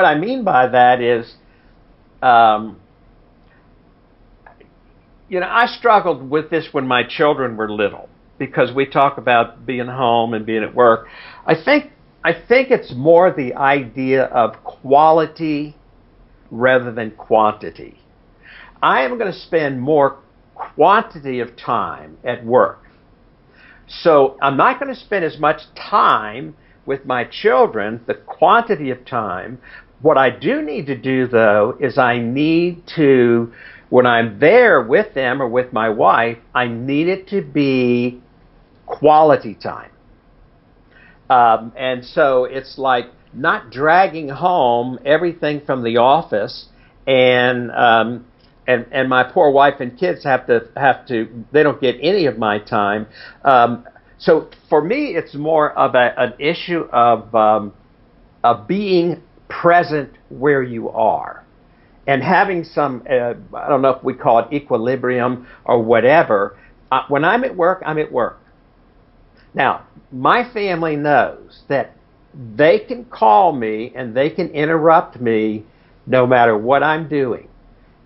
I mean by that is, I struggled with this when my children were little, because we talk about being home and being at work. I think it's more the idea of quality rather than quantity. I am going to spend more quantity of time at work. So I'm not going to spend as much time with my children, the quantity of time. What I do need to do, though, is I need to, when I'm there with them or with my wife, I need it to be quality time. And so it's like not dragging home everything from the office, and my poor wife and kids have to they don't get any of my time. So for me, it's more of an issue of being present where you are, and having some I don't know if we call it equilibrium or whatever. When I'm at work, I'm at work. Now, my family knows that they can call me and they can interrupt me no matter what I'm doing.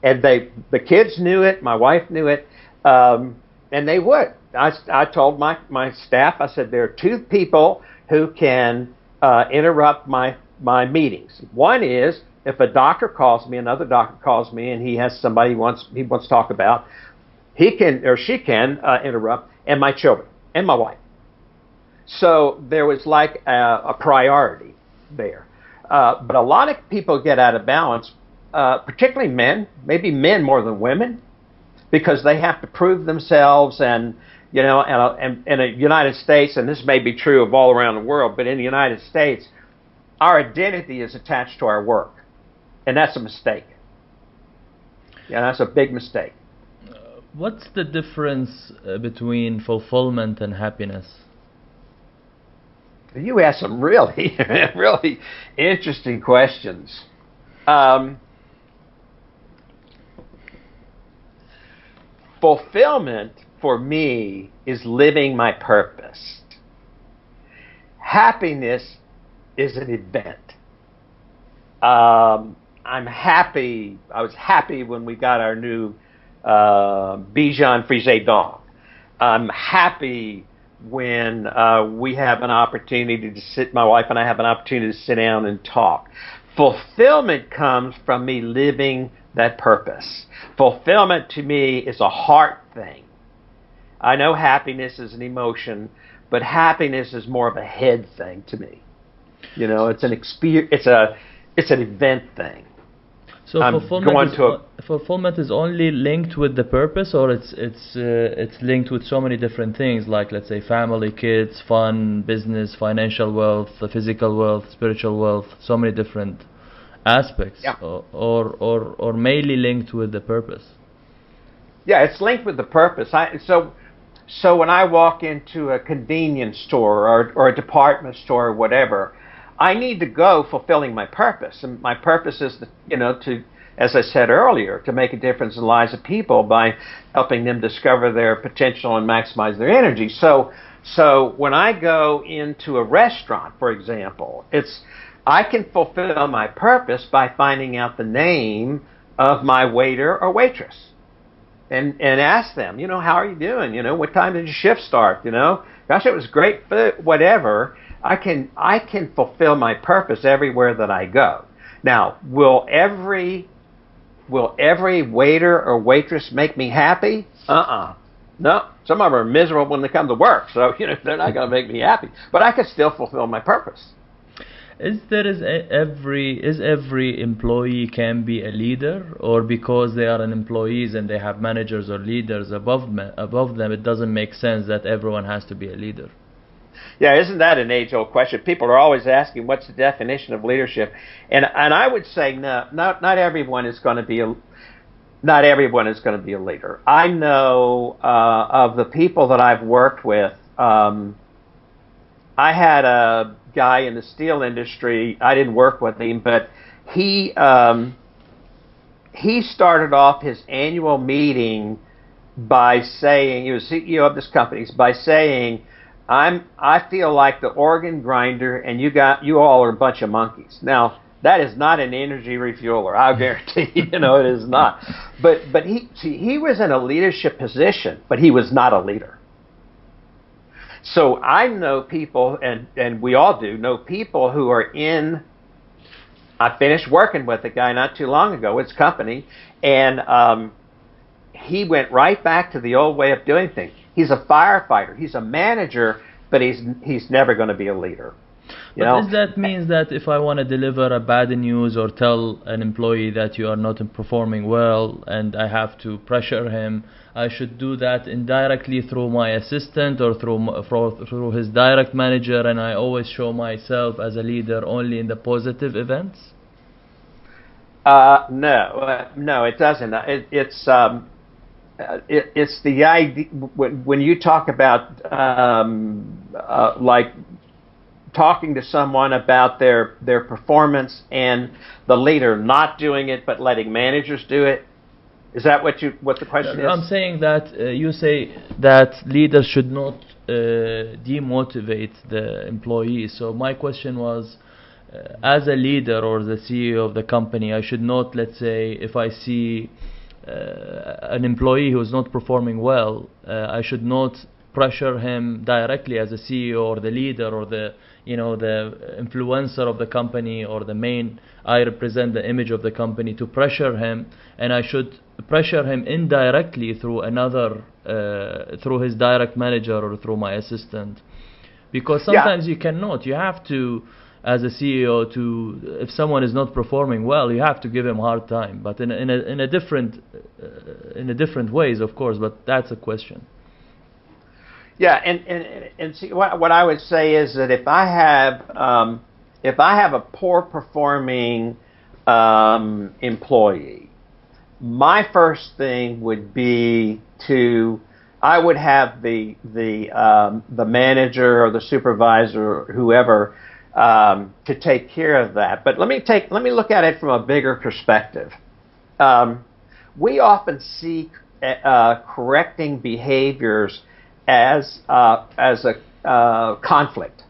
And the kids knew it, my wife knew it, and they would. I told my staff, I said, there are two people who can interrupt my meetings. One is if a doctor calls me, another doctor calls me, and he has somebody he wants to talk about, he can or she can interrupt, and my children and my wife. So there was like a priority there. But a lot of people get out of balance, particularly men, maybe men more than women, because they have to prove themselves. And in the United States, and this may be true of all around the world, but in the United States, our identity is attached to our work, and that's a mistake. That's a big mistake. What's the difference between fulfillment and happiness? You ask some really, really interesting questions. Fulfillment for me is living my purpose. Happiness is an event. I'm happy. I was happy when we got our new Bichon Frise dog. I'm happy when we have an opportunity to sit, my wife and I have an opportunity to sit down and talk. Fulfillment comes from me living that purpose. Fulfillment to me is a heart thing. I know happiness is an emotion, but happiness is more of a head thing to me. It's an experience. It's an event thing. So fulfillment is only linked with the purpose, or it's linked with so many different things, like let's say family, kids, fun, business, financial wealth, physical wealth, spiritual wealth, so many different aspects. Yeah. Or mainly linked with the purpose. Yeah, it's linked with the purpose. So when I walk into a convenience store or a department store or whatever, I need to go fulfilling my purpose. And my purpose is, to, as I said earlier, to make a difference in the lives of people by helping them discover their potential and maximize their energy. So when I go into a restaurant, for example, I can fulfill my purpose by finding out the name of my waiter or waitress. and ask them, how are you doing? What time did your shift start? Gosh, it was great food, whatever. I can fulfill my purpose everywhere that I go. Now, will every waiter or waitress make me happy? No, some of them are miserable when they come to work, so they're not going to make me happy. But I can still fulfill my purpose. Is every employee can be a leader, or because they are an employees and they have managers or leaders above them, it doesn't make sense that everyone has to be a leader? Yeah, isn't that an age-old question? People are always asking, what's the definition of leadership? And I would say no, not everyone is going to be a leader. I know of the people that I've worked with. I had a guy in the steel industry. I didn't work with him, but he started off his annual meeting by saying, he was CEO of this company, by saying, I feel like the organ grinder, and you all are a bunch of monkeys. Now, that is not an energy refueler. I'll guarantee you, it is not. But he was in a leadership position, but he was not a leader. So I know people, and we all do know people who are in. I finished working with a guy not too long ago, his company, and he went right back to the old way of doing things. He's a firefighter. He's a manager, but he's never going to be a leader. But does that mean that if I want to deliver a bad news or tell an employee that you are not performing well and I have to pressure him, I should do that indirectly through my assistant or through his direct manager, and I always show myself as a leader only in the positive events? No, it doesn't. It's the idea when you talk about like talking to someone about their performance and the leader not doing it but letting managers do it. Is that what the question is? I'm saying that you say that leaders should not demotivate the employees. So my question was, as a leader or the CEO of the company, I should not, let's say, if I see an employee who is not performing well, I should not pressure him directly as a CEO or the leader or the influencer of the company or the main. I represent the image of the company to pressure him, and I should pressure him indirectly through through his direct manager or through my assistant, because sometimes you cannot. You have to, as a CEO, if someone is not performing well, you have to give him a hard time, but in a different ways, of course. But that's a question. Yeah, and see, what I would say is that if I have a poor performing employee, my first thing would be I would have the manager or the supervisor or whoever to take care of that. But let me look at it from a bigger perspective. We often see correcting behaviors as a conflict.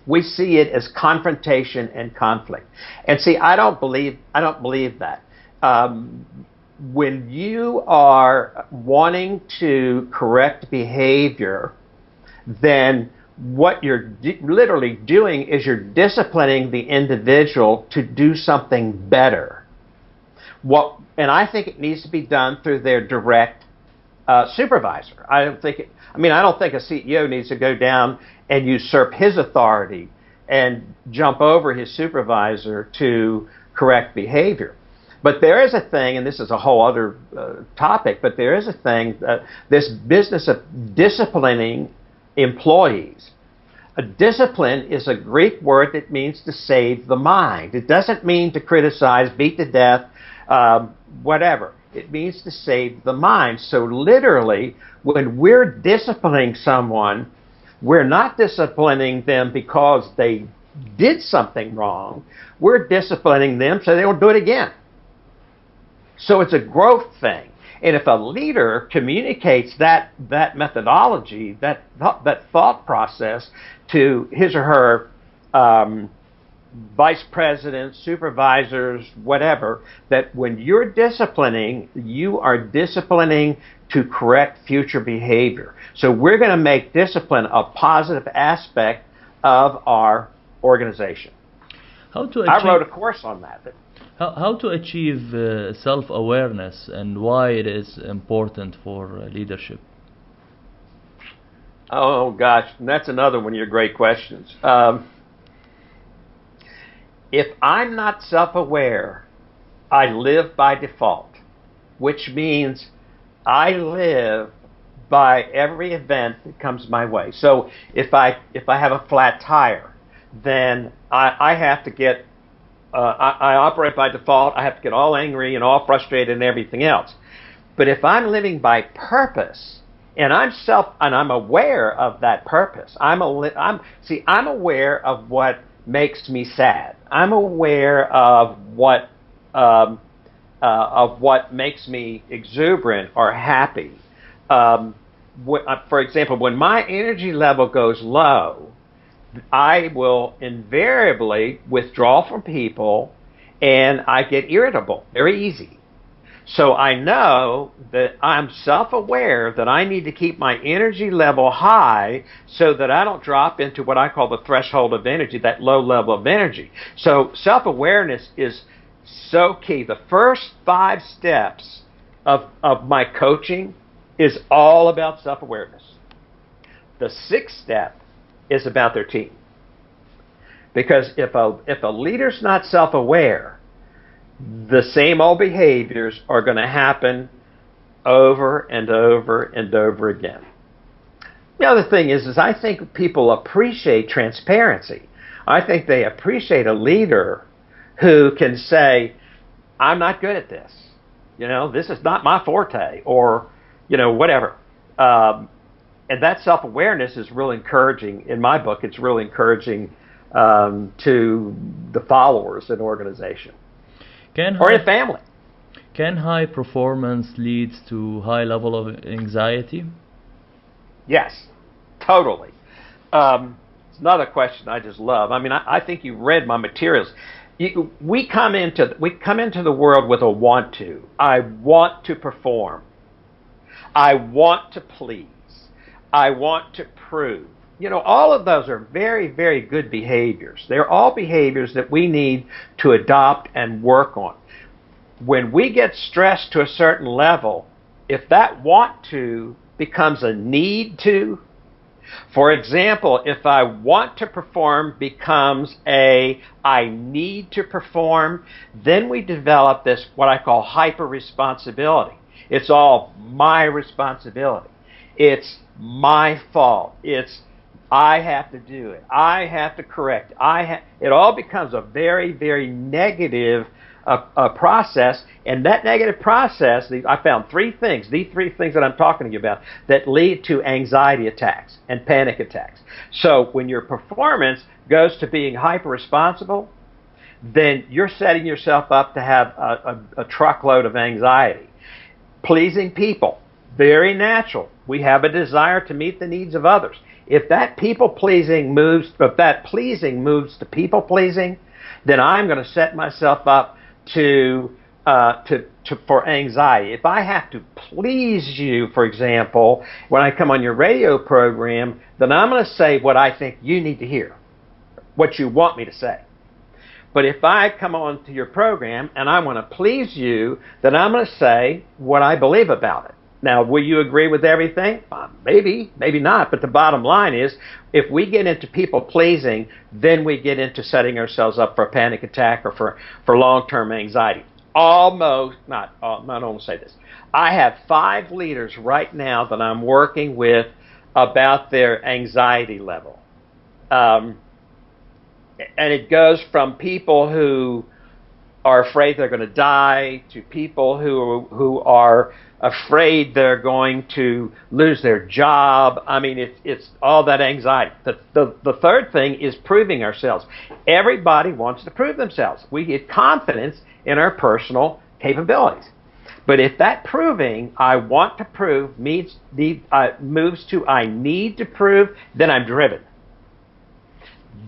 We see it as confrontation and conflict. And see, I don't believe that. When you are wanting to correct behavior, then what you're literally doing is you're disciplining the individual to do something better. And I think it needs to be done through their direct supervisor. I don't think a CEO needs to go down and usurp his authority and jump over his supervisor to correct behavior. But there is a thing, and this is a whole other topic, but there is a thing, this business of disciplining employees. A discipline is a Greek word that means to save the mind. It doesn't mean to criticize, beat to death, whatever. It means to save the mind. So literally, when we're disciplining someone, we're not disciplining them because they did something wrong. We're disciplining them so they don't do it again. So it's a growth thing. And if a leader communicates that methodology, that thought process to his or her vice presidents, supervisors, whatever, that when you're disciplining, you are disciplining to correct future behavior. So we're going to make discipline a positive aspect of our organization. I wrote a course on that. How to achieve self-awareness and why it is important for leadership? Oh gosh, that's another one of your great questions. If I'm not self-aware, I live by default, which means I live by every event that comes my way. So if I have a flat tire, then I have to get I operate by default. I have to get all angry and all frustrated and everything else. But if I'm living by purpose, and I'm aware of that purpose, I'm aware of what makes me sad. I'm aware of what makes me exuberant or happy. For example, when my energy level goes low, I will invariably withdraw from people, and I get irritable very easy. So I know that I'm self-aware that I need to keep my energy level high so that I don't drop into what I call the threshold of energy, that low level of energy. So self-awareness is so key. The first 5 steps of my coaching is all about self-awareness. The 6th step is about their team. Because if a leader's not self-aware, the same old behaviors are going to happen over and over and over again. The other thing is I think people appreciate transparency. I think they appreciate a leader who can say, I'm not good at this. This is not my forte, or, whatever. And that self-awareness is really encouraging. In my book, it's really encouraging to the followers in an organization or in family. Can high performance lead to high level of anxiety? Yes, totally. It's another question I just love. I mean, I think you read my materials. We come into the world with a want to. I want to perform. I want to please. I want to prove. All of those are very, very good behaviors. They're all behaviors that we need to adopt and work on. When we get stressed to a certain level, if that want to becomes a need to, for example, if I want to perform becomes a I need to perform, then we develop this, what I call hyper responsibility. It's all my responsibility. It's my fault. It's I have to do it. I have to correct. It all becomes a very, very negative process. And that negative process, I found 3 things, these 3 things that I'm talking to you about, that lead to anxiety attacks and panic attacks. So when your performance goes to being hyper-responsible, then you're setting yourself up to have a truckload of anxiety. Pleasing people, very natural. We have a desire to meet the needs of others. If that pleasing moves to people pleasing, then I'm going to set myself up for anxiety. If I have to please you, for example, when I come on your radio program, then I'm going to say what I think you need to hear, what you want me to say. But if I come on to your program and I want to please you, then I'm going to say what I believe about it. Now, will you agree with everything? Maybe, maybe not. But the bottom line is, if we get into people pleasing, then we get into setting ourselves up for a panic attack or for long-term anxiety. I don't say this. I have 5 leaders right now that I'm working with about their anxiety level. And it goes from people who are afraid they're going to die to people who are afraid they're going to lose their job. I mean, it's all that anxiety. The third thing is proving ourselves. Everybody wants to prove themselves. We get confidence in our personal capabilities. But if that proving, I want to prove, moves to I need to prove, then I'm driven.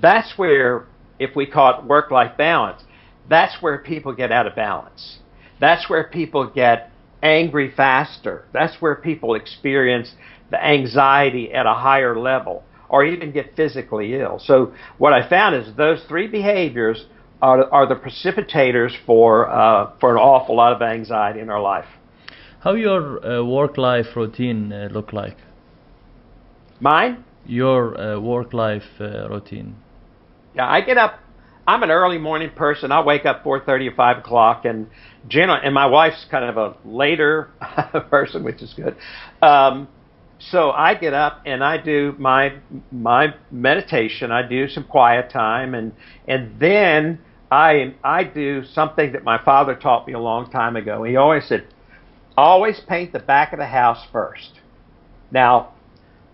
That's where if we call it work-life balance, that's where people get out of balance. That's where people get angry faster. That's where people experience the anxiety at a higher level or even get physically ill. So what I found is those three behaviors are the precipitators for an awful lot of anxiety in our life. How your work-life routine look like? Mine? Your work-life routine. Yeah, I get up. I'm an early morning person. I wake up 4:30 or 5 o'clock, and my wife's kind of a later person, which is good. So I get up and I do my meditation. I do some quiet time, and then I do something that my father taught me a long time ago. He always said, always paint the back of the house first. Now,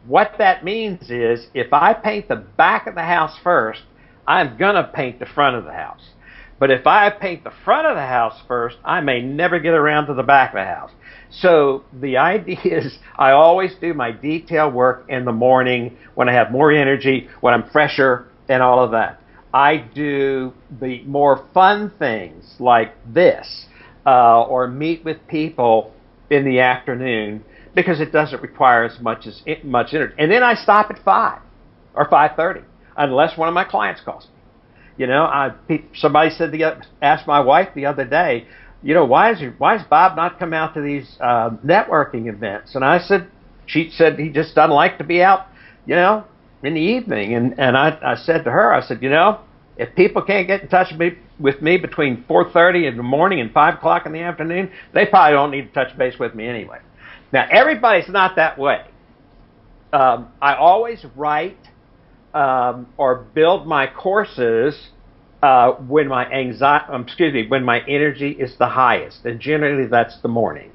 what that means is if I paint the back of the house first, I'm going to paint the front of the house. But if I paint the front of the house first, I may never get around to the back of the house. So the idea is I always do my detail work in the morning when I have more energy, when I'm fresher, and all of that. I do the more fun things like this, or meet with people in the afternoon, because it doesn't require as much energy. And then I stop at 5 or 5:30, unless one of my clients calls me. You know, somebody asked my wife the other day, you know, why is Bob not come out to these networking events? And she said he just doesn't like to be out, you know, in the evening. And I said to her, I said, you know, if people can't get in touch with me between 4:30 in the morning and 5 o'clock in the afternoon, they probably don't need to touch base with me anyway. Now, everybody's not that way. I always write or build my courses when my energy is the highest, and generally that's the morning.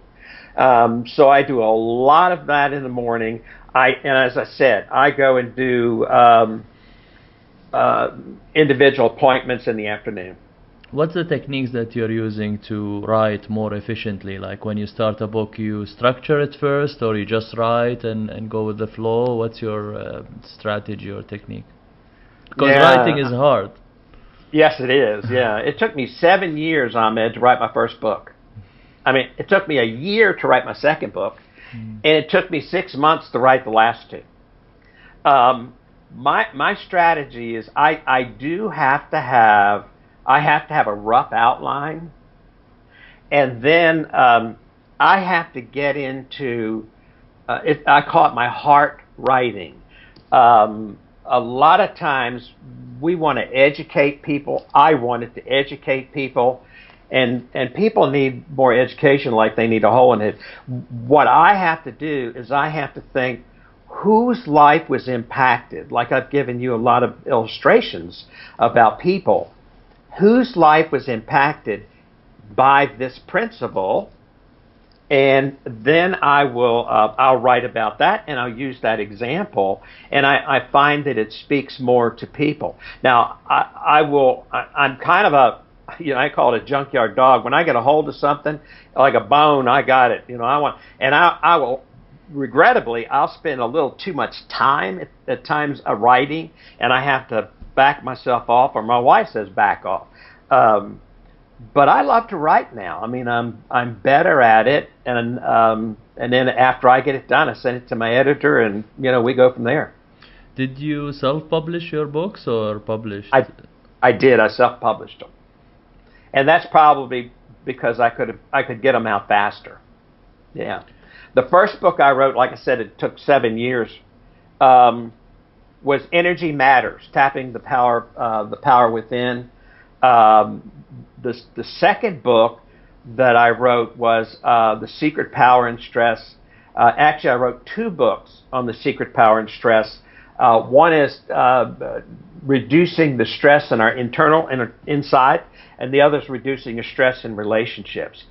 So I do a lot of that in the morning. And as I said, I go and do individual appointments in the afternoon. What's the techniques that you're using to write more efficiently? Like when you start a book, you structure it first, or you just write and go with the flow? What's your strategy or technique? Because writing is hard. Yes, it is. Yeah, it took me 7 years, Ahmed, to write my first book. I mean, it took me a year to write my second book, and it took me 6 months to write the last two. My strategy is I have to have a rough outline, and then I have to get into I call it my heart writing. A lot of times we want to educate people. I wanted to educate people, and people need more education like they need a hole in it. What I have to do is I have to think, whose life was impacted? Like I've given you a lot of illustrations about people. Whose life was impacted by this principle, and then I'll write about that, and I'll use that example, and I find that it speaks more to people. Now, I'm kind of I call it a junkyard dog. When I get a hold of something, like a bone, I got it. You know, I will, regrettably, I'll spend a little too much time at times writing, and I have to back myself off, or my wife says back off. But I love to write now. I mean, I'm better at it, and then after I get it done, I send it to my editor, and you know, we go from there. Did you self-publish your books or published? I did. I self-published them, and that's probably because I could get them out faster. Yeah, the first book I wrote, like I said, it took 7 years. Was Energy Matters, Tapping the Power Within. The second book that I wrote was The Secret Power in Stress. Actually, I wrote 2 books on the secret power and stress. One is reducing the stress in our internal and inside, and the other is reducing the stress in relationships.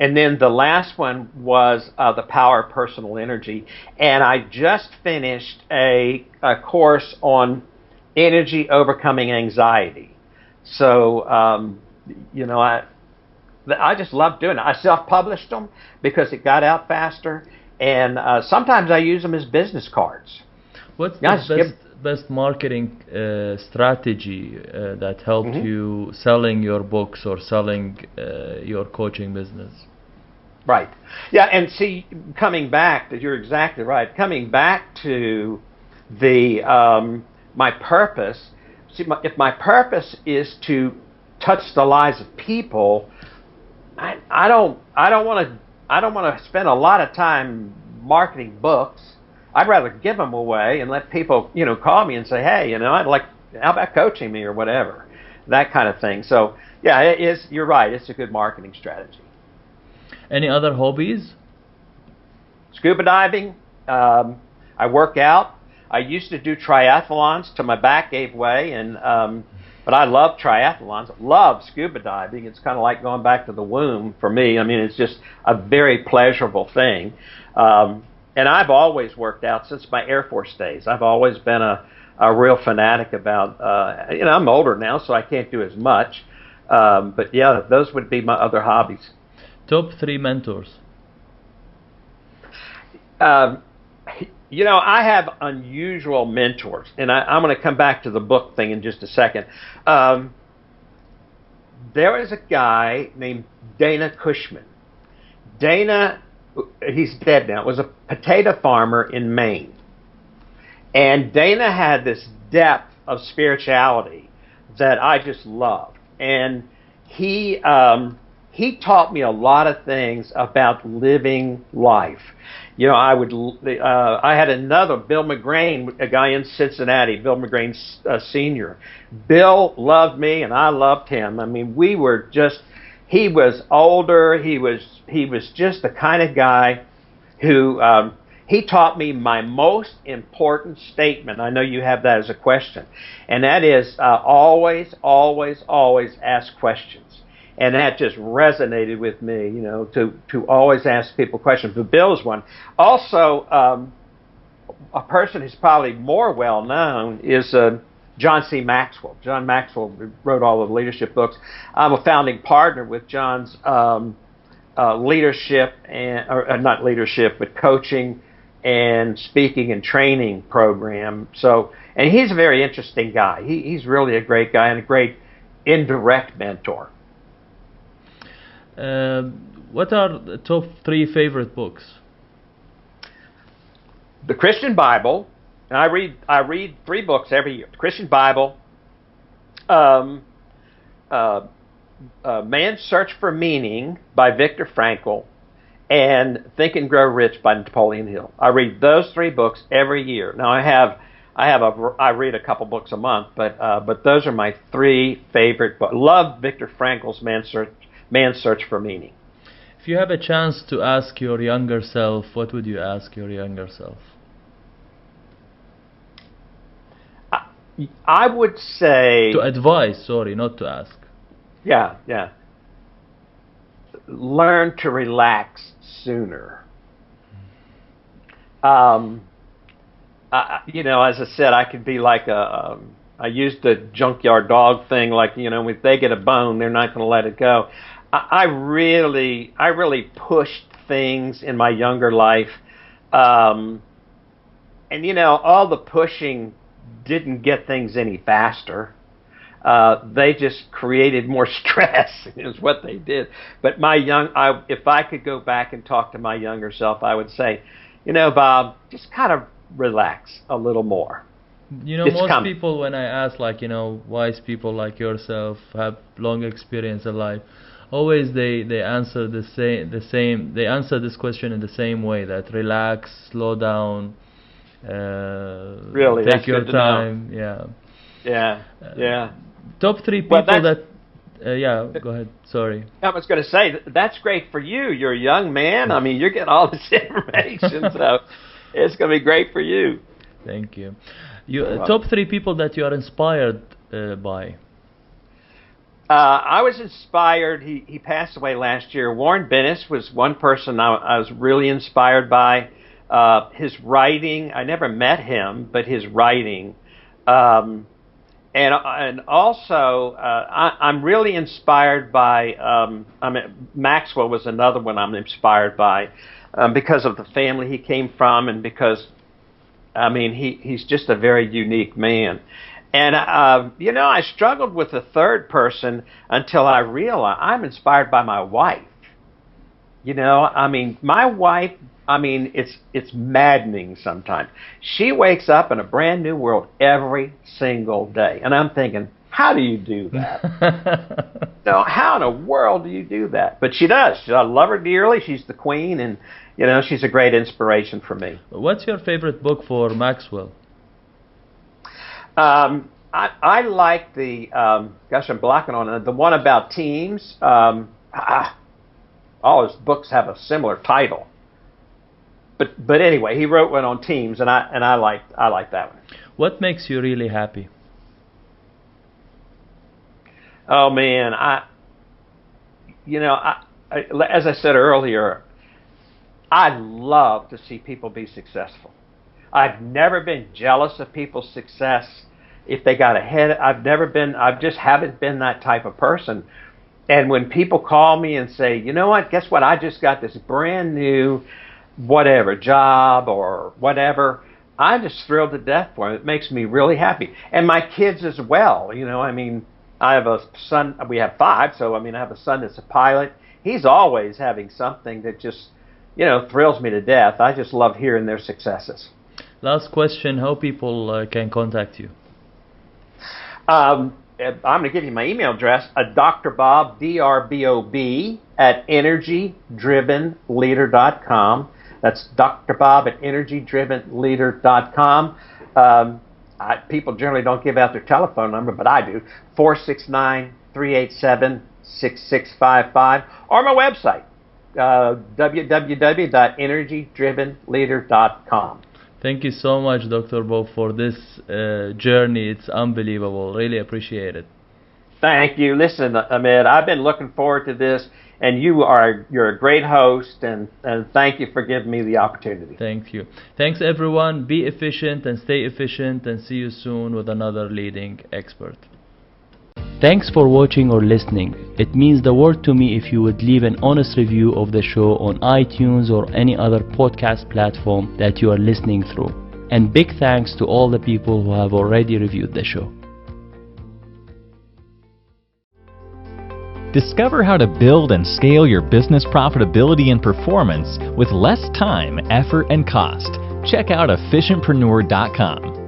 And then the last one was The Power of Personal Energy. And I just finished a course on energy overcoming anxiety. So, you know, I just love doing it. I self-published them because it got out faster. And sometimes I use them as business cards. What's best marketing strategy that helped you selling your books or selling your coaching business? Right. Yeah, and see, coming back, you're exactly right. Coming back to the my purpose. See, if my purpose is to touch the lives of people, I don't want to spend a lot of time marketing books. I'd rather give them away and let people, call me and say, hey, how about coaching me or whatever, that kind of thing. So yeah, it is. You're right. It's a good marketing strategy. Any other hobbies? Scuba diving. I work out. I used to do triathlons till my back gave way, but I love triathlons. Love scuba diving. It's kind of like going back to the womb for me. I mean, it's just a very pleasurable thing. And I've always worked out since my Air Force days. I've always been a real fanatic about, I'm older now, so I can't do as much. But yeah, those would be my other hobbies. Top 3 mentors. I have unusual mentors, and I'm going to come back to the book thing in just a second. There is a guy named Dana Cushman. Dana, he's dead now, was a potato farmer in Maine. And Dana had this depth of spirituality that I just loved. And he taught me a lot of things about living life. I had another, Bill McGrain, a guy in Cincinnati, Bill McGrain Sr. Bill loved me and I loved him. I mean, he was older. He was just the kind of guy who, he taught me my most important statement. I know you have that as a question. And that is always, always, always ask questions. And that just resonated with me, to always ask people questions. But Bill is one. Also, a person who's probably more well known is John C. Maxwell. John Maxwell wrote all the leadership books. I'm a founding partner with John's leadership, not leadership, but coaching and speaking and training program. And he's a very interesting guy. He's really a great guy and a great indirect mentor. What are the top 3 favorite books? The Christian Bible, and I read 3 books every year. The Christian Bible, Man's Search for Meaning by Viktor Frankl, and Think and Grow Rich by Napoleon Hill. I read those 3 books every year. Now I read a couple books a month, but those are my 3 favorite books. Love Viktor Frankl's Man's Search for Meaning. If you have a chance to ask your younger self, what would you ask your younger self? I would say... To advise, sorry, not to ask. Yeah. Learn to relax sooner. As I said, I could be like I used the junkyard dog thing, like, if they get a bone, they're not going to let it go. I really pushed things in my younger life. And, all the pushing didn't get things any faster. They just created more stress is what they did. But if I could go back and talk to my younger self, I would say, Bob, just kind of relax a little more. Most people, when I ask, wise people like yourself have long experience in life, always they answer the same. They answer this question in the same way: that relax, slow down, really take your time. Yeah. Top 3 people go ahead. Sorry. I was going to say that's great for you. You're a young man. I mean, you're getting all this information, so it's going to be great for you. Thank you. Top 3 people that you are inspired by. I was inspired. He passed away last year. Warren Bennis was one person I was really inspired by. His writing. I never met him, but his writing. And also, I'm really inspired by. Maxwell was another one I'm inspired by, because of the family he came from, and because I mean, he's just a very unique man. And, I struggled with the third person until I realized I'm inspired by my wife. I mean, my wife, it's maddening sometimes. She wakes up in a brand new world every single day. And I'm thinking, how do you do that? How in the world do you do that? But she does. I love her dearly. She's the queen, and, she's a great inspiration for me. What's your favorite book for Maxwell? I like the, gosh, I'm blocking on it, the one about teams. All his books have a similar title. But anyway, he wrote one on teams, and I like that one. What makes you really happy? Oh man, as I said earlier, I love to see people be successful. I've never been jealous of people's success if they got ahead. I just haven't been that type of person. And when people call me and say, you know what, guess what? I just got this brand new whatever job or whatever, I'm just thrilled to death for them. It makes me really happy. And my kids as well. I have a son, we have 5, so I have a son that's a pilot. He's always having something that just, thrills me to death. I just love hearing their successes. Last question, how people can contact you? I'm going to give you my email address, Dr. Bob, DRBOB, at energydrivenleader.com. That's Dr. Bob at energydrivenleader.com. People generally don't give out their telephone number, but I do, 469-387-6655, or my website, www.energydrivenleader.com. Thank you so much, Dr. Bob, for this journey. It's unbelievable. Really appreciate it. Thank you. Listen, Ahmed, I've been looking forward to this, and you're a great host, and thank you for giving me the opportunity. Thank you. Thanks, everyone. Be efficient and stay efficient, and see you soon with another leading expert. Thanks for watching or listening. It means the world to me if you would leave an honest review of the show on iTunes or any other podcast platform that you are listening through. And big thanks to all the people who have already reviewed the show. Discover how to build and scale your business profitability and performance with less time, effort, and cost. Check out efficientpreneur.com.